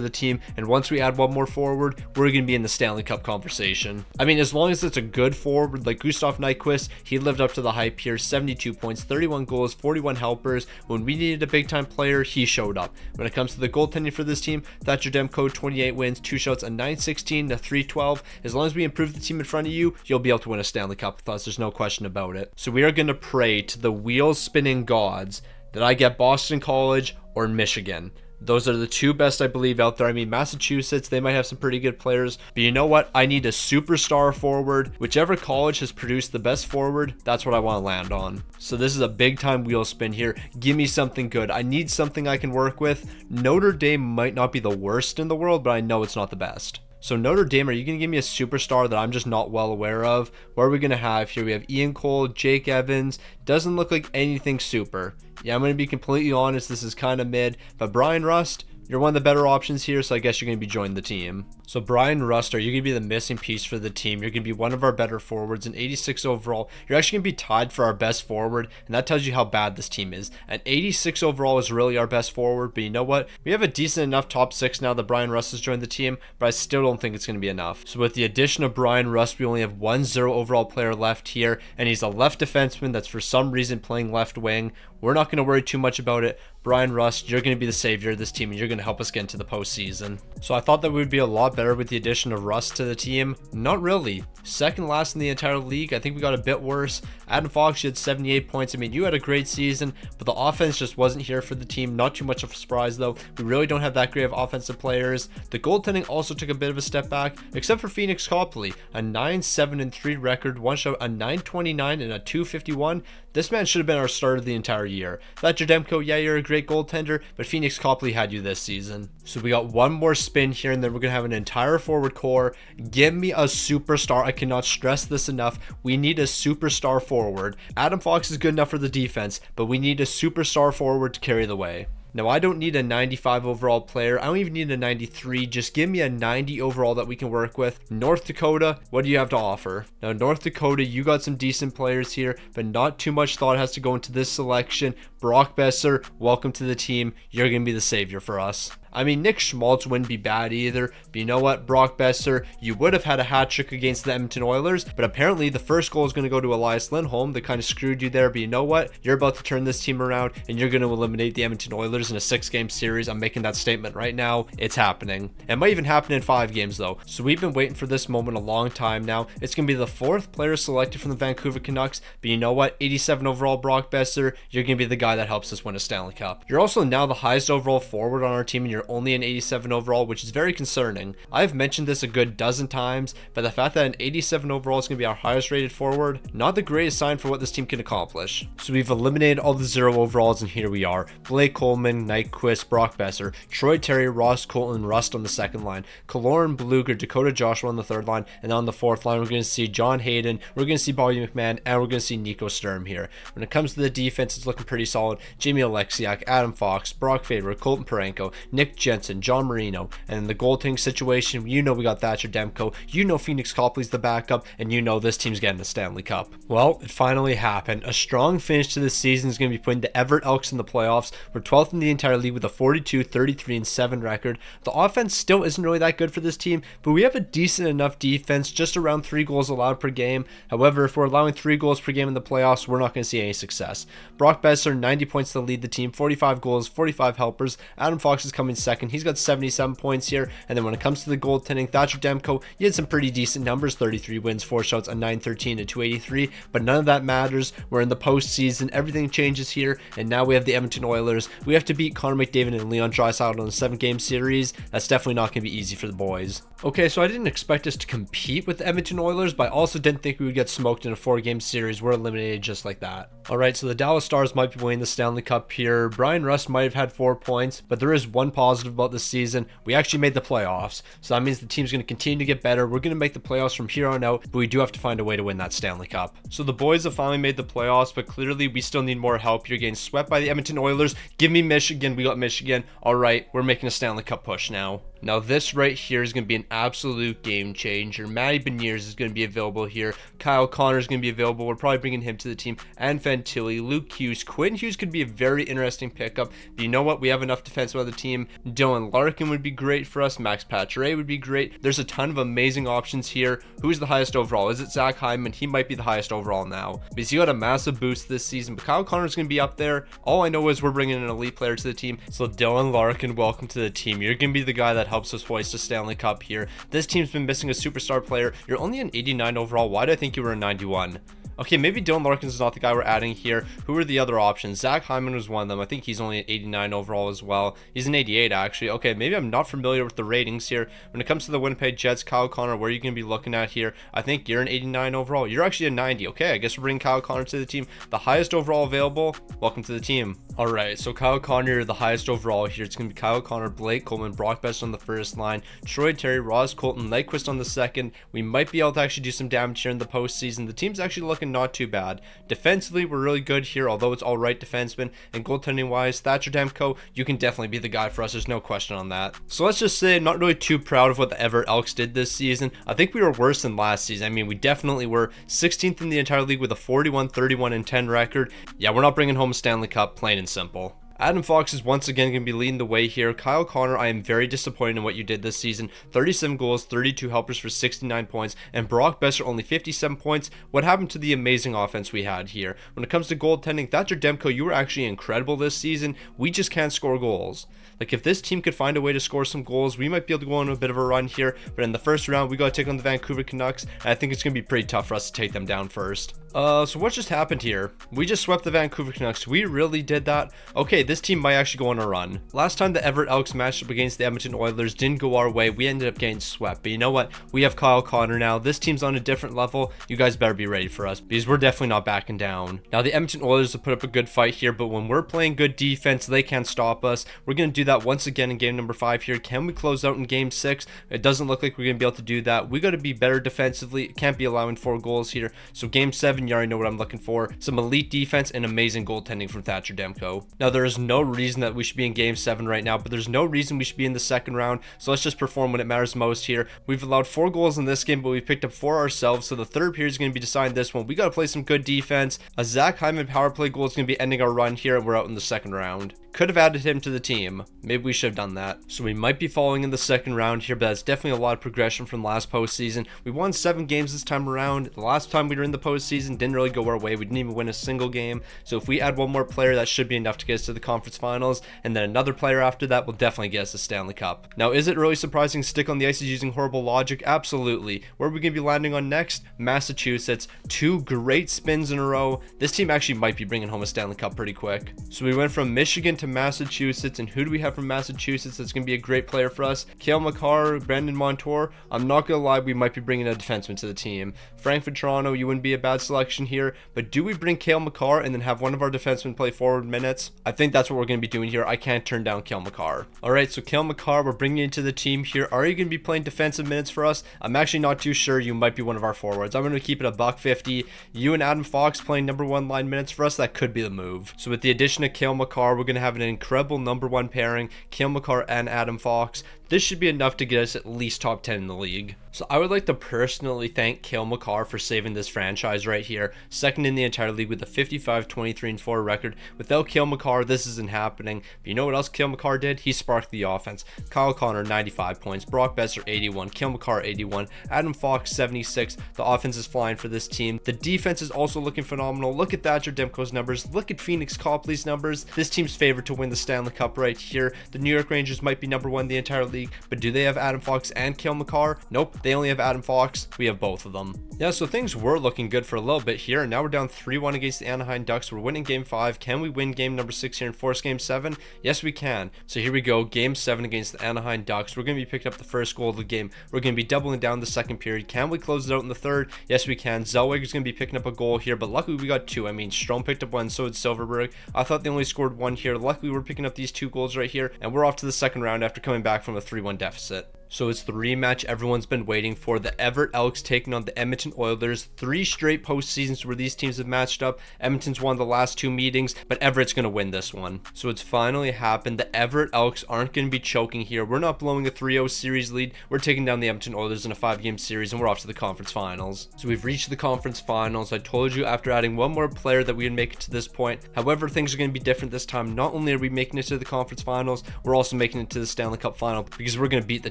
the team, and once we add one more forward, we're going to be in the Stanley Cup conversation. I mean, as long as it's a good forward like Gustav Nyquist, he lived up to the hype here. 72 points, 31 goals, 41 helpers. When we needed a big-time player, he showed up. When it comes to the goaltending for this team, Thatcher Demko, 28 wins, 2 shots, a 916, a 312. As long as we improve the team in front of you, you'll be able to win a Stanley Cup with us. There's no question about it. So we are going to pray to the wheel spinning gods that I get Boston College or Michigan. Those are the two best I believe out there. I mean, Massachusetts, they might have some pretty good players, but you know what? I need a superstar forward. Whichever college has produced the best forward, that's what I want to land on. So this is a big time wheel spin here. Give me something good. I need something I can work with. Notre Dame might not be the worst in the world, but I know it's not the best. So Notre Dame, are you going to give me a superstar that I'm just not well aware of? What are we going to have here? We have Ian Cole, Jake Evans. Doesn't look like anything super. Yeah, I'm going to be completely honest. This is kind of mid. But Brian Rust, you're one of the better options here, so I guess you're going to be joining the team. So Brian Rust, are you going to be the missing piece for the team? You're going to be one of our better forwards, an 86 overall. You're actually going to be tied for our best forward, and that tells you how bad this team is. An 86 overall is really our best forward, but you know what? We have a decent enough top 6 now that Brian Rust has joined the team, but I still don't think it's going to be enough. So with the addition of Brian Rust, we only have one 0 overall player left here, and he's a left defenseman that's for some reason playing left wing. We're not going to worry too much about it. Brian Rust, you're going to be the savior of this team, and you're going to help us get into the postseason. So I thought that we would be a lot better with the addition of Rust to the team. Not really. Second last in the entire league. I think we got a bit worse. Adam Fox, you had 78 points. I mean, you had a great season, but the offense just wasn't here for the team. Not too much of a surprise, though. We really don't have that great of offensive players. The goaltending also took a bit of a step back, except for Phoenix Copley. A 9-7-3 record, one shot, a 929 and a 251. This man should have been our starter of the entire year. Thatcher Demko, yeah, you're a great goaltender, but Phoenix Copley had you this season. So we got one more spin here, and then we're going to have an entire forward core. Give me a superstar. I cannot stress this enough. We need a superstar forward. Adam Fox is good enough for the defense, but we need a superstar forward to carry the way. Now, I don't need a 95 overall player. I don't even need a 93. Just give me a 90 overall that we can work with. North Dakota, what do you have to offer? Now, North Dakota, you got some decent players here, but not too much thought has to go into this selection. Brock Besser, welcome to the team. You're going to be the savior for us. I mean, Nick Schmaltz wouldn't be bad either, but you know what, Brock Besser, you would have had a hat trick against the Edmonton Oilers, but apparently the first goal is going to go to Elias Lindholm. They kind of screwed you there, but you know what, you're about to turn this team around, and you're going to eliminate the Edmonton Oilers in a 6-game series. I'm making that statement right now. It's happening. It might even happen in 5 games though, so we've been waiting for this moment a long time now. It's going to be the 4th player selected from the Vancouver Canucks, but you know what, 87 overall Brock Besser, you're going to be the guy that helps us win a Stanley Cup. You're also now the highest overall forward on our team, and you're only an 87 overall, which is very concerning. I've mentioned this a good dozen times, but the fact that an 87 overall is going to be our highest rated forward, not the greatest sign for what this team can accomplish. So we've eliminated all the 0 overalls, and here we are. Blake Coleman, Nyquist, Brock Besser, Troy Terry, Ross Colton, Rust on the second line, Killorn, Bluger, Dakota Joshua on the third line, and on the fourth line, we're going to see John Hayden, we're going to see Bobby McMahon, and we're going to see Nico Sturm here. When it comes to the defense, it's looking pretty solid. Jamie Alexiak, Adam Fox, Brock Faber, Colton Parenko, Nick Nick Jensen, John Marino, and in the goaltending situation, you know we got Thatcher Demko, you know Phoenix Copley's the backup, and you know this team's getting the Stanley Cup. Well, it finally happened. A strong finish to this season is going to be putting the Everett Elks in the playoffs. We're 12th in the entire league with a 42, 33, and 7 record. The offense still isn't really that good for this team, but we have a decent enough defense, just around 3 goals allowed per game. However, if we're allowing 3 goals per game in the playoffs, we're not going to see any success. Brock Besser, 90 points to lead the team, 45 goals, 45 helpers. Adam Fox is coming second. He's got 77 points here. And then when it comes to the goaltending, Thatcher Demko, he had some pretty decent numbers, 33 wins, 4 shots, a 913 and 283, but none of that matters. We're in the postseason. Everything changes here, and now we have the Edmonton Oilers. We have to beat Connor McDavid and Leon Draisaitl in a 7-game series. That's definitely not going to be easy for the boys. Okay, so I didn't expect us to compete with the Edmonton Oilers, but I also didn't think we would get smoked in a 4-game series. We're eliminated just like that. Alright, so the Dallas Stars might be winning the Stanley Cup here. Brian Rust might have had 4 points, but there is one positive about this season. We actually made the playoffs, so that means the team's going to continue to get better. We're going to make the playoffs from here on out, but we do have to find a way to win that Stanley Cup. So the boys have finally made the playoffs, but clearly we still need more help. You're getting swept by the Edmonton Oilers. Give me Michigan. We got Michigan. Alright, we're making a Stanley Cup push now. Now this right here is going to be an absolute game changer. Matty Beniers is going to be available here. Kyle Connor is going to be available. We're probably bringing him to the team. And Fantilli, Luke Hughes. Quinn Hughes could be a very interesting pickup. But you know what? We have enough defense on the team. Dylan Larkin would be great for us. Max Pacioretty would be great. There's a ton of amazing options here. Who's the highest overall? Is it Zach Hyman? He might be the highest overall now, because he got a massive boost this season. But Kyle Connor is going to be up there. All I know is we're bringing an elite player to the team. So Dylan Larkin, welcome to the team. You're going to be the guy that helps us hoist a Stanley Cup here. This team's been missing a superstar player. You're only an 89 overall. Why do I think you were a 91? Okay, maybe Dylan Larkin is not the guy we're adding here. Who are the other options? Zach Hyman was one of them. I think he's only an 89 overall as well. He's an 88 actually. Okay, maybe I'm not familiar with the ratings here. When it comes to the Winnipeg Jets, Kyle Connor, where are you going to be looking at here? I think you're an 89 overall. You're actually a 90. Okay, I guess we're bringing Kyle Connor to the team. The highest overall available. Welcome to the team. Alright, so Kyle Connor, the highest overall here. It's going to be Kyle Connor, Blake Coleman, Brock Besser on the first line, Troy Terry, Ross Colton, Nyquist on the second. We might be able to actually do some damage here in the postseason. The team's actually looking not too bad. Defensively, we're really good here, although it's all right defenseman. And goaltending wise, Thatcher Demko, you can definitely be the guy for us. There's no question on that. So let's just say I'm not really too proud of what the Everett Elks did this season. I think we were worse than last season. I mean, we definitely were 16th in the entire league with a 41, 31, and 10 record. Yeah, we're not bringing home a Stanley Cup, plain and simple. Adam Fox is once again going to be leading the way here. Kyle Connor, I am very disappointed in what you did this season. 37 goals, 32 helpers for 69 points, and Brock Besser only 57 points. What happened to the amazing offense we had here? When it comes to goaltending, Thatcher Demko, you were actually incredible this season. We just can't score goals. Like, if this team could find a way to score some goals, we might be able to go on a bit of a run here. But in the first round, we got to take on the Vancouver Canucks, and I think it's going to be pretty tough for us to take them down first. So what just happened here? We just swept the Vancouver Canucks. We really did that? Okay, this team might actually go on a run. Last time the Everett Elks matched up against the Edmonton Oilers didn't go our way. We ended up getting swept. But you know what? We have Kyle Connor now. This team's on a different level. You guys better be ready for us, because we're definitely not backing down. Now, the Edmonton Oilers have put up a good fight here, but when we're playing good defense, they can't stop us. We're going to do that once again in game number 5 here. Can we close out in game 6? It doesn't look like we're going to be able to do that. We got to be better defensively. Can't be allowing 4 goals here. So game 7, you already know what I'm looking for. Some elite defense and amazing goaltending from Thatcher Demko. Now, there is no reason that we should be in game 7 right now, but there's no reason we should be in the second round. So let's just perform when it matters most here. We've allowed 4 goals in this game, but we've picked up 4 ourselves. So the third period is going to be deciding this one. We got to play some good defense. A Zach Hyman power play goal is going to be ending our run here, and we're out in the second round. Could have added him to the team. Maybe we should have done that. So we might be falling in the second round here, but that's definitely a lot of progression from last postseason. We won 7 games this time around. The last time we were in the postseason didn't really go our way. We didn't even win a single game. So if we add one more player, that should be enough to get us to the conference finals. And then another player after that will definitely get us the Stanley Cup. Now, is it really surprising Stick on the Ice is using horrible logic? Absolutely. Where are we going to be landing on next? Massachusetts. 2 great spins in a row. This team actually might be bringing home a Stanley Cup pretty quick. So we went from Michigan to Massachusetts, and who do we have from Massachusetts that's going to be a great player for us? Cale Makar, Brandon Montour. I'm not going to lie, we might be bringing a defenseman to the team. Frank Vetrano, you wouldn't be a bad selection. selection here, but do we bring Cale Makar and then have one of our defensemen play forward minutes? I think that's what we're going to be doing here. I can't turn down Cale Makar. All right, so Cale Makar, we're bringing you into the team here. Are you going to be playing defensive minutes for us? I'm actually not too sure. You might be one of our forwards. I'm going to keep it $150. You and Adam Fox playing number 1 line minutes for us. That could be the move. So with the addition of Cale Makar, we're going to have an incredible number 1 pairing, Cale Makar and Adam Fox. This should be enough to get us at least top 10 in the league. So I would like to personally thank Cale Makar for saving this franchise right here. Second in the entire league with a 55-23-4 record. Without Cale Makar, this isn't happening. But you know what else Cale Makar did? He sparked the offense. Kyle Connor, 95 points. Brock Besser, 81. Cale Makar, 81. Adam Fox, 76. The offense is flying for this team. The defense is also looking phenomenal. Look at Thatcher Demko's numbers. Look at Phoenix Copley's numbers. This team's favored to win the Stanley Cup right here. The New York Rangers might be number 1 in the entire league, but do they have Adam Fox and Cale Makar? Nope, they only have Adam Fox. We have both of them. Yeah, so things were looking good for a little bit here, and now we're down 3-1 against the Anaheim Ducks. We're winning game 5. Can we win game number 6 here and force game 7? Yes, we can. So here we go, game 7 against the Anaheim Ducks. We're going to be picking up the first goal of the game. We're going to be doubling down the second period. Can we close it out in the third? Yes, we can. Zellweger's going to be picking up a goal here, but luckily we got 2. I mean, Strome picked up 1, so did Silverberg. I thought they only scored 1 here. Luckily, we're picking up these 2 goals right here, and we're off to the second round after coming back from a 3-1 deficit. So it's the rematch everyone's been waiting for. The Everett Elks taking on the Edmonton Oilers. 3 straight postseasons where these teams have matched up. Edmonton's won the last 2 meetings, but Everett's going to win this one. So it's finally happened. The Everett Elks aren't going to be choking here. We're not blowing a 3-0 series lead. We're taking down the Edmonton Oilers in a 5-game series, and we're off to the conference finals. So we've reached the conference finals. I told you after adding 1 more player that we would make it to this point. However, things are going to be different this time. Not only are we making it to the conference finals, we're also making it to the Stanley Cup final because we're going to beat the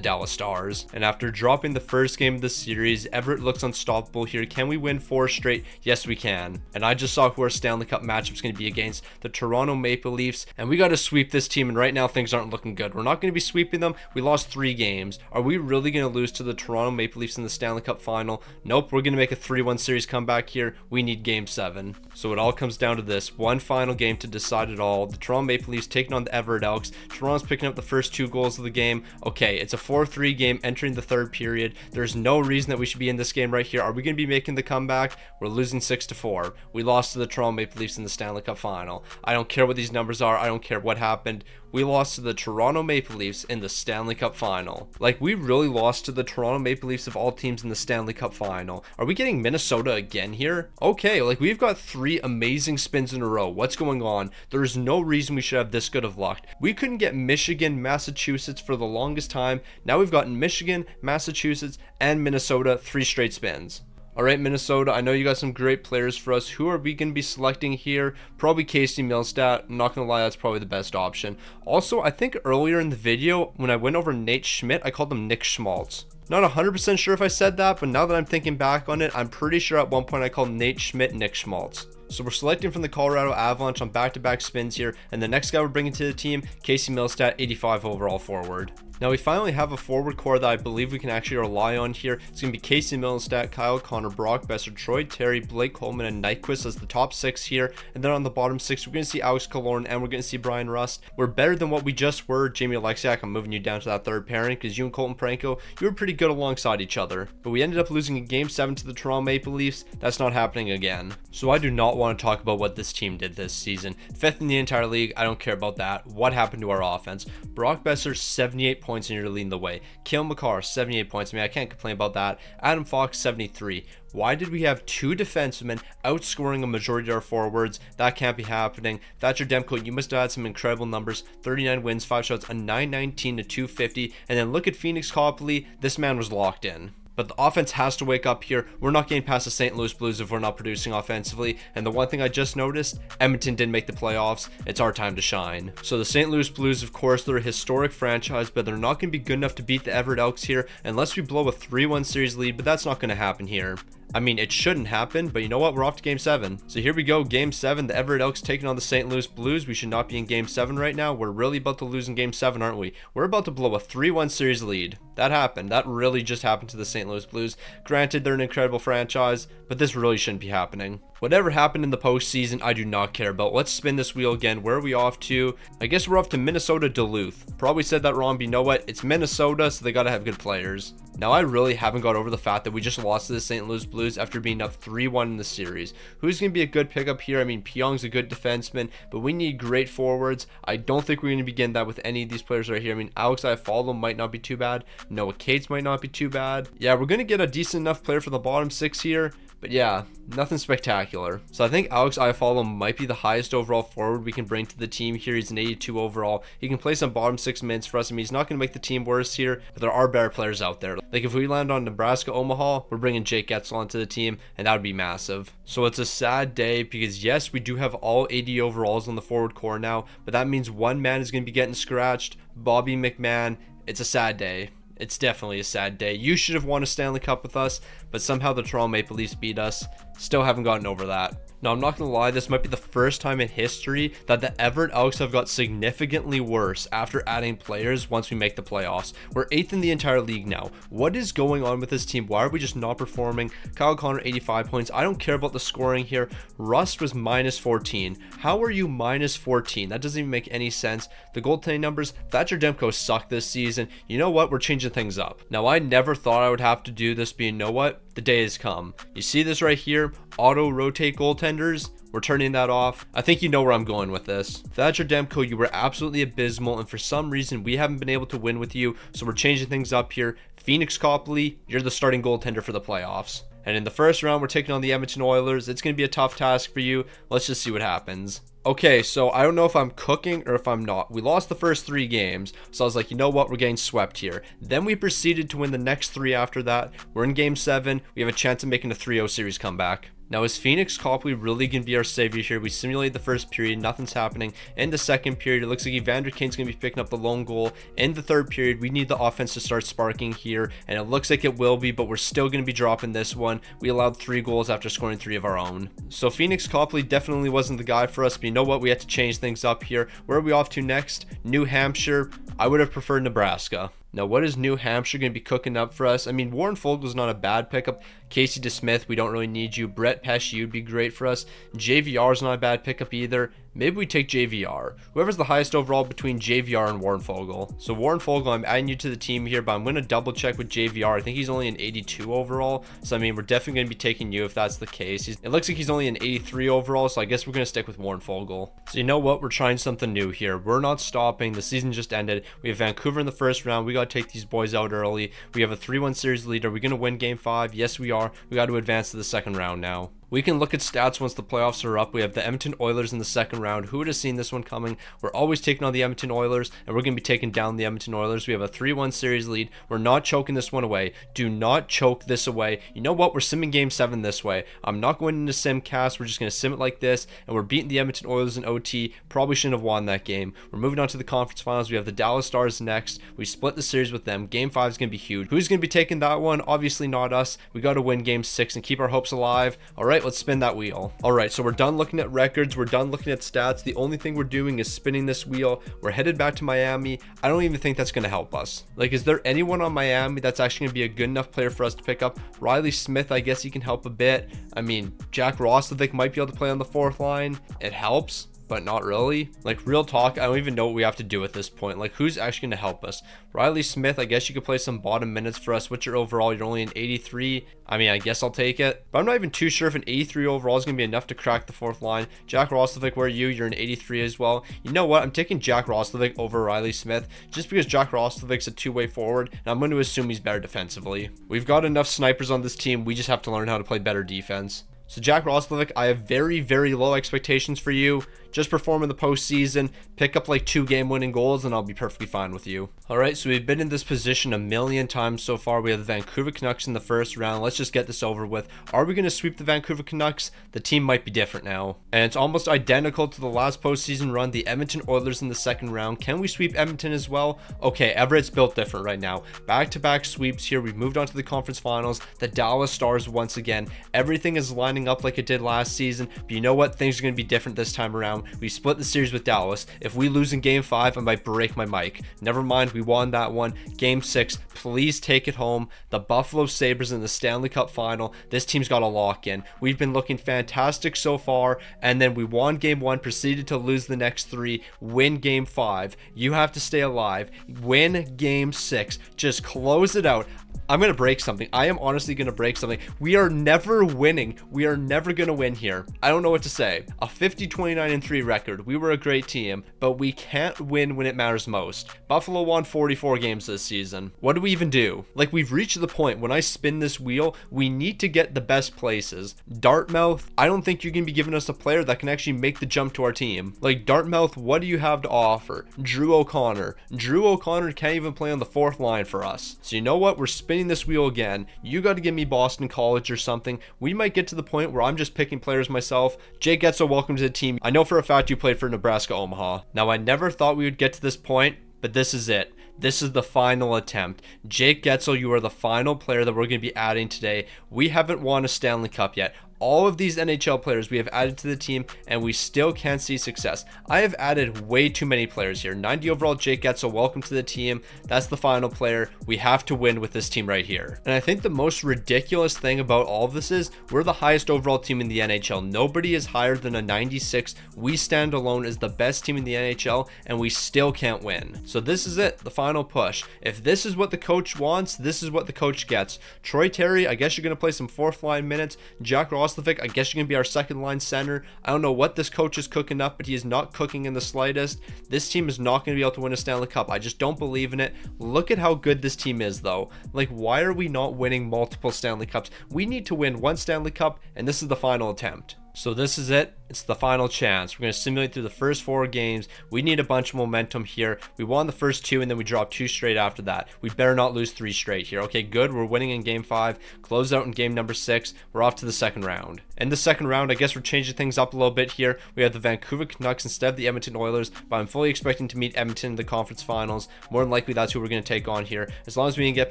Dallas Stars. And after dropping the first game of the series, Everett looks unstoppable here. Can we win 4 straight? Yes, we can. And I just saw who our Stanley Cup matchup is going to be against, the Toronto Maple Leafs, and we got to sweep this team, and right now things aren't looking good. We're not going to be sweeping them. We lost 3 games. Are we really going to lose to the Toronto Maple Leafs in the Stanley Cup final? Nope, we're going to make a 3-1 series comeback here. We need game 7. So it all comes down to this one final game to decide it all. The Toronto Maple Leafs taking on the Everett Elks. Toronto's picking up the first 2 goals of the game. Okay, it's a 4-3 game entering the third period. There's no reason that we should be in this game right here. Are we going to be making the comeback? We're losing 6-4. We lost to the Toronto Maple Leafs in the Stanley Cup final. I don't care what these numbers are. I don't care what happened. We lost to the Toronto Maple Leafs in the Stanley Cup final. Like, we really lost to the Toronto Maple Leafs of all teams in the Stanley Cup final. Are we getting Minnesota again here? Okay, like, we've got 3 amazing spins in a row. What's going on? There's no reason we should have this good of luck. We couldn't get Michigan, Massachusetts for the longest time. Now we've gotten Michigan, Massachusetts, and Minnesota 3 straight spins. All right, Minnesota, I know you got some great players for us. Who are we going to be selecting here? Probably Casey Milstead. I'm not going to lie, that's probably the best option. Also, I think earlier in the video, when I went over Nate Schmidt, I called him Nick Schmaltz. Not 100% sure if I said that, but now that I'm thinking back on it, I'm pretty sure at one point I called Nate Schmidt Nick Schmaltz. So we're selecting from the Colorado Avalanche on back-to-back spins here, and the next guy we're bringing to the team, Casey Milstead, 85 overall forward. Now we finally have a forward core that I believe we can actually rely on here. It's going to be Casey Milstead, Kyle Connor, Brock Besser, Troy Terry, Blake Coleman, and Nyquist as the top 6 here. And then on the bottom 6, we're going to see Alex Killorn and we're going to see Brian Rust. We're better than what we just were. Jamie Alexiak, I'm moving you down to that third pairing because you and Colton Pranko, you were pretty good alongside each other. But we ended up losing in game 7 to the Toronto Maple Leafs. That's not happening again. So I do not want to talk about what this team did this season. 5th in the entire league. I don't care about that. What happened to our offense? Brock Besser, 78 points and you're leading the way. Cale Makar, 78 points. I mean, I can't complain about that. Adam Fox, 73. Why did we have 2 defensemen outscoring a majority of our forwards? That can't be happening. Thatcher Demko, you must have had some incredible numbers. 39 wins, 5 shots, a 919 to 250. And then look at Phoenix Copley. This man was locked in. But the offense has to wake up here. We're not getting past the St. Louis Blues if we're not producing offensively. And the one thing I just noticed, Edmonton didn't make the playoffs. It's our time to shine. So the St. Louis Blues, of course, they're a historic franchise, but they're not going to be good enough to beat the Everett Elks here unless we blow a 3-1 series lead, but that's not going to happen here. I mean, it shouldn't happen, but you know what? We're off to game 7. So here we go, game 7. The Everett Elks taking on the St. Louis Blues. We should not be in game 7 right now. We're really about to lose in game 7, aren't we? We're about to blow a 3-1 series lead. That happened. That really just happened to the St. Louis Blues. Granted, they're an incredible franchise, but this really shouldn't be happening. Whatever happened in the postseason, I do not care about. Let's spin this wheel again. Where are we off to? I guess we're off to Minnesota Duluth. Probably said that wrong, but you know what? It's Minnesota, so they got to have good players. Now, I really haven't got over the fact that we just lost to the St. Louis Blues after being up 3-1 in the series. Who's going to be a good pickup here? I mean, Pyeong's a good defenseman, but we need great forwards. I don't think we're going to be getting that with any of these players right here. I mean, Alex Iafallo might not be too bad. Noah Cates might not be too bad. Yeah, we're going to get a decent enough player for the bottom 6 here. But yeah, nothing spectacular. So I think Alex Iafallo might be the highest overall forward we can bring to the team here. He's an 82 overall. He can play some bottom 6 minutes for us. I mean, he's not going to make the team worse here, but there are better players out there. Like if we land on Nebraska Omaha, we're bringing Jake Getzel onto the team, and that would be massive. So it's a sad day because yes, we do have all 80 overalls on the forward core now, but that means one man is going to be getting scratched, Bobby McMahon. It's a sad day. It's definitely a sad day. You should have won a Stanley Cup with us, but somehow the Toronto Maple Leafs beat us. Still haven't gotten over that. Now, I'm not going to lie, this might be the first time in history that the Everett Elks have got significantly worse after adding players once we make the playoffs. We're 8th in the entire league now. What is going on with this team? Why are we just not performing? Kyle Connor, 85 points. I don't care about the scoring here. Rust was minus 14. How are you minus 14? That doesn't even make any sense. The goaltending numbers, Thatcher Demko sucked this season. You know what? We're changing things up. Now, I never thought I would have to do this, but you know what? The day has come. You see this right here? Auto rotate goaltenders. We're turning that off. I think you know where I'm going with this. Thatcher Demko, you were absolutely abysmal, and for some reason we haven't been able to win with you, so we're changing things up here. Phoenix Copley, you're the starting goaltender for the playoffs. And in the first round, we're taking on the Edmonton Oilers. It's going to be a tough task for you. Let's just see what happens. Okay, so I don't know if I'm cooking or if I'm not. We lost the first 3 games, so I was like, you know what? We're getting swept here. Then we proceeded to win the next 3 after that. We're in game 7. We have a chance of making a 3-0 series comeback. Now, is Phoenix Copley really going to be our savior here? We simulated the first period. Nothing's happening. In the second period, it looks like Evander Kane's going to be picking up the lone goal. In the third period, we need the offense to start sparking here, and it looks like it will be, but we're still going to be dropping this one. We allowed 3 goals after scoring 3 of our own. So Phoenix Copley definitely wasn't the guy for us, but you know what? We had to change things up here. Where are we off to next? New Hampshire. I would have preferred Nebraska. Now, what is New Hampshire going to be cooking up for us? I mean, Warren Fogel's not a bad pickup. Casey DeSmith, we don't really need you. Brett Pesce, you'd be great for us. JVR's not a bad pickup either. Maybe we take JVR. Whoever's the highest overall between JVR and Warren Fogel. So Warren Fogel, I'm adding you to the team here, but I'm going to double check with JVR. I think he's only an 82 overall. So, I mean, we're definitely going to be taking you if that's the case. It looks like he's only an 83 overall, so I guess we're going to stick with Warren Fogel. So, you know what? We're trying something new here. We're not stopping. The season just ended. We have Vancouver in the first round. We got to take these boys out early. We have a 3-1 series lead. Are we going to win game 5? Yes, we are. We got to advance to the second round now. We can look at stats once the playoffs are up. We have the Edmonton Oilers in the second round. Who would have seen this one coming? We're always taking on the Edmonton Oilers, and we're going to be taking down the Edmonton Oilers. We have a 3-1 series lead. We're not choking this one away. Do not choke this away. You know what? We're simming game 7 this way. I'm not going into simcast. We're just going to sim it like this, and we're beating the Edmonton Oilers in OT. Probably shouldn't have won that game. We're moving on to the conference finals. We have the Dallas Stars next. We split the series with them. Game 5 is going to be huge. Who's going to be taking that one? Obviously not us. We got to win game 6 and keep our hopes alive. All right, let's spin that wheel. All right, so we're done looking at records. We're done looking at stats. The only thing we're doing is spinning this wheel. We're headed back to Miami. I don't even think that's going to help us. Like, is there anyone on Miami that's actually going to be a good enough player for us to pick up? Riley Smith, I guess he can help a bit. I mean, Jack Roslovic might be able to play on the 4th line. It helps, but not really. Like, real talk, I don't even know what we have to do at this point. Like, who's actually going to help us? Riley Smith, I guess you could play some bottom minutes for us. What's your overall? You're only an 83. I mean, I guess I'll take it. But I'm not even too sure if an 83 overall is going to be enough to crack the 4th line. Jack Roslovic, where are you? You're an 83 as well. You know what? I'm taking Jack Roslovic over Riley Smith just because Jack Roslovic's a 2-way forward, and I'm going to assume he's better defensively. We've got enough snipers on this team. We just have to learn how to play better defense. So Jack Roslovic, I have very, very low expectations for you. Just perform in the postseason, pick up like 2 game-winning goals, and I'll be perfectly fine with you. All right, so we've been in this position a million times so far. We have the Vancouver Canucks in the first round. Let's just get this over with. Are we going to sweep the Vancouver Canucks? The team might be different now. And it's almost identical to the last postseason run, the Edmonton Oilers in the second round. Can we sweep Edmonton as well? Okay, Everett's built different right now. Back-to-back sweeps here. We've moved on to the conference finals. The Dallas Stars once again. Everything is lining up like it did last season, but you know what? Things are going to be different this time around. round. We split the series with Dallas. If we lose in game 5, I might break my mic. Never mind, we won that one. Game 6, please take it home. The Buffalo Sabres in the Stanley Cup final. This team's got a lock in. We've been looking fantastic so far, and then we won game 1, proceeded to lose the next 3, win game 5. You have to stay alive. Win game 6. Just close it out. I'm going to break something. I am honestly going to break something. We are never winning. We are never going to win here. I don't know what to say. A 50-29-3 record. We were a great team, but we can't win when it matters most. Buffalo won 44 games this season. What do we even do? Like, we've reached the point when I spin this wheel, we need to get the best places. Dartmouth, I don't think you're going to be giving us a player that can actually make the jump to our team. Like, Dartmouth, what do you have to offer? Drew O'Connor. Drew O'Connor can't even play on the 4th line for us. So you know what? We're spinning this wheel again. You got to give me Boston College or something. We might get to the point where I'm just picking players myself. Jake Getzel, welcome to the team. I know for a fact you played for Nebraska Omaha. Now, I never thought we would get to this point, but this is it. This is the final attempt. Jake Getzel, you are the final player that we're going to be adding today. We haven't won a Stanley Cup yet. All of these NHL players we have added to the team, and we still can't see success. I have added way too many players here. 90 overall Jake Getzel, welcome to the team. That's the final player. We have to win with this team right here. And I think the most ridiculous thing about all of this is we're the highest overall team in the NHL. Nobody is higher than a 96. We stand alone as the best team in the NHL, and we still can't win. So this is it, the final push. If this is what the coach wants, this is what the coach gets. Troy Terry, I guess you're going to play some 4th line minutes. Jack Ross, I guess you're going to be our 2nd line center. I don't know what this coach is cooking up, but he is not cooking in the slightest. This team is not going to be able to win a Stanley Cup. I just don't believe in it. Look at how good this team is, though. Like, why are we not winning multiple Stanley Cups? We need to win 1 Stanley Cup, and this is the final attempt. So this is it. It's the final chance. We're going to simulate through the first 4 games. We need a bunch of momentum here. We won the first 2, and then we dropped 2 straight after that. We better not lose 3 straight here. Okay, good. We're winning in game 5. Close out in game number 6. We're off to the 2nd round. In the 2nd round, I guess we're changing things up a little bit here. We have the Vancouver Canucks instead of the Edmonton Oilers, but I'm fully expecting to meet Edmonton in the conference finals. More than likely, that's who we're going to take on here. As long as we can get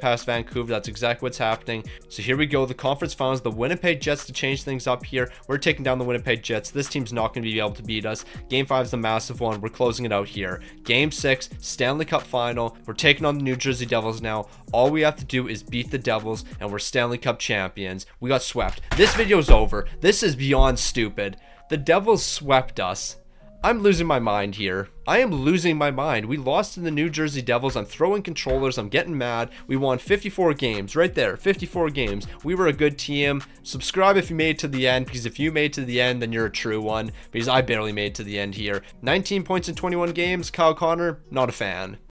past Vancouver, that's exactly what's happening. So here we go. The conference finals, the Winnipeg Jets to change things up here. We're taking down the Winnipeg Jets. This team's not going to be able to beat us. Game 5 is a massive one. We're closing it out here. Game 6, Stanley Cup final. We're taking on the New Jersey Devils now. All we have to do is beat the Devils, and we're Stanley Cup champions. We got swept. This video's over. This is beyond stupid. The Devils swept us. I'm losing my mind here. I am losing my mind. We lost to the New Jersey Devils. I'm throwing controllers. I'm getting mad. We won 54 games right there. 54 games. We were a good team. Subscribe if you made it to the end, because if you made it to the end, then you're a true one, because I barely made it to the end here. 19 points in 21 games. Kyle Connor, not a fan.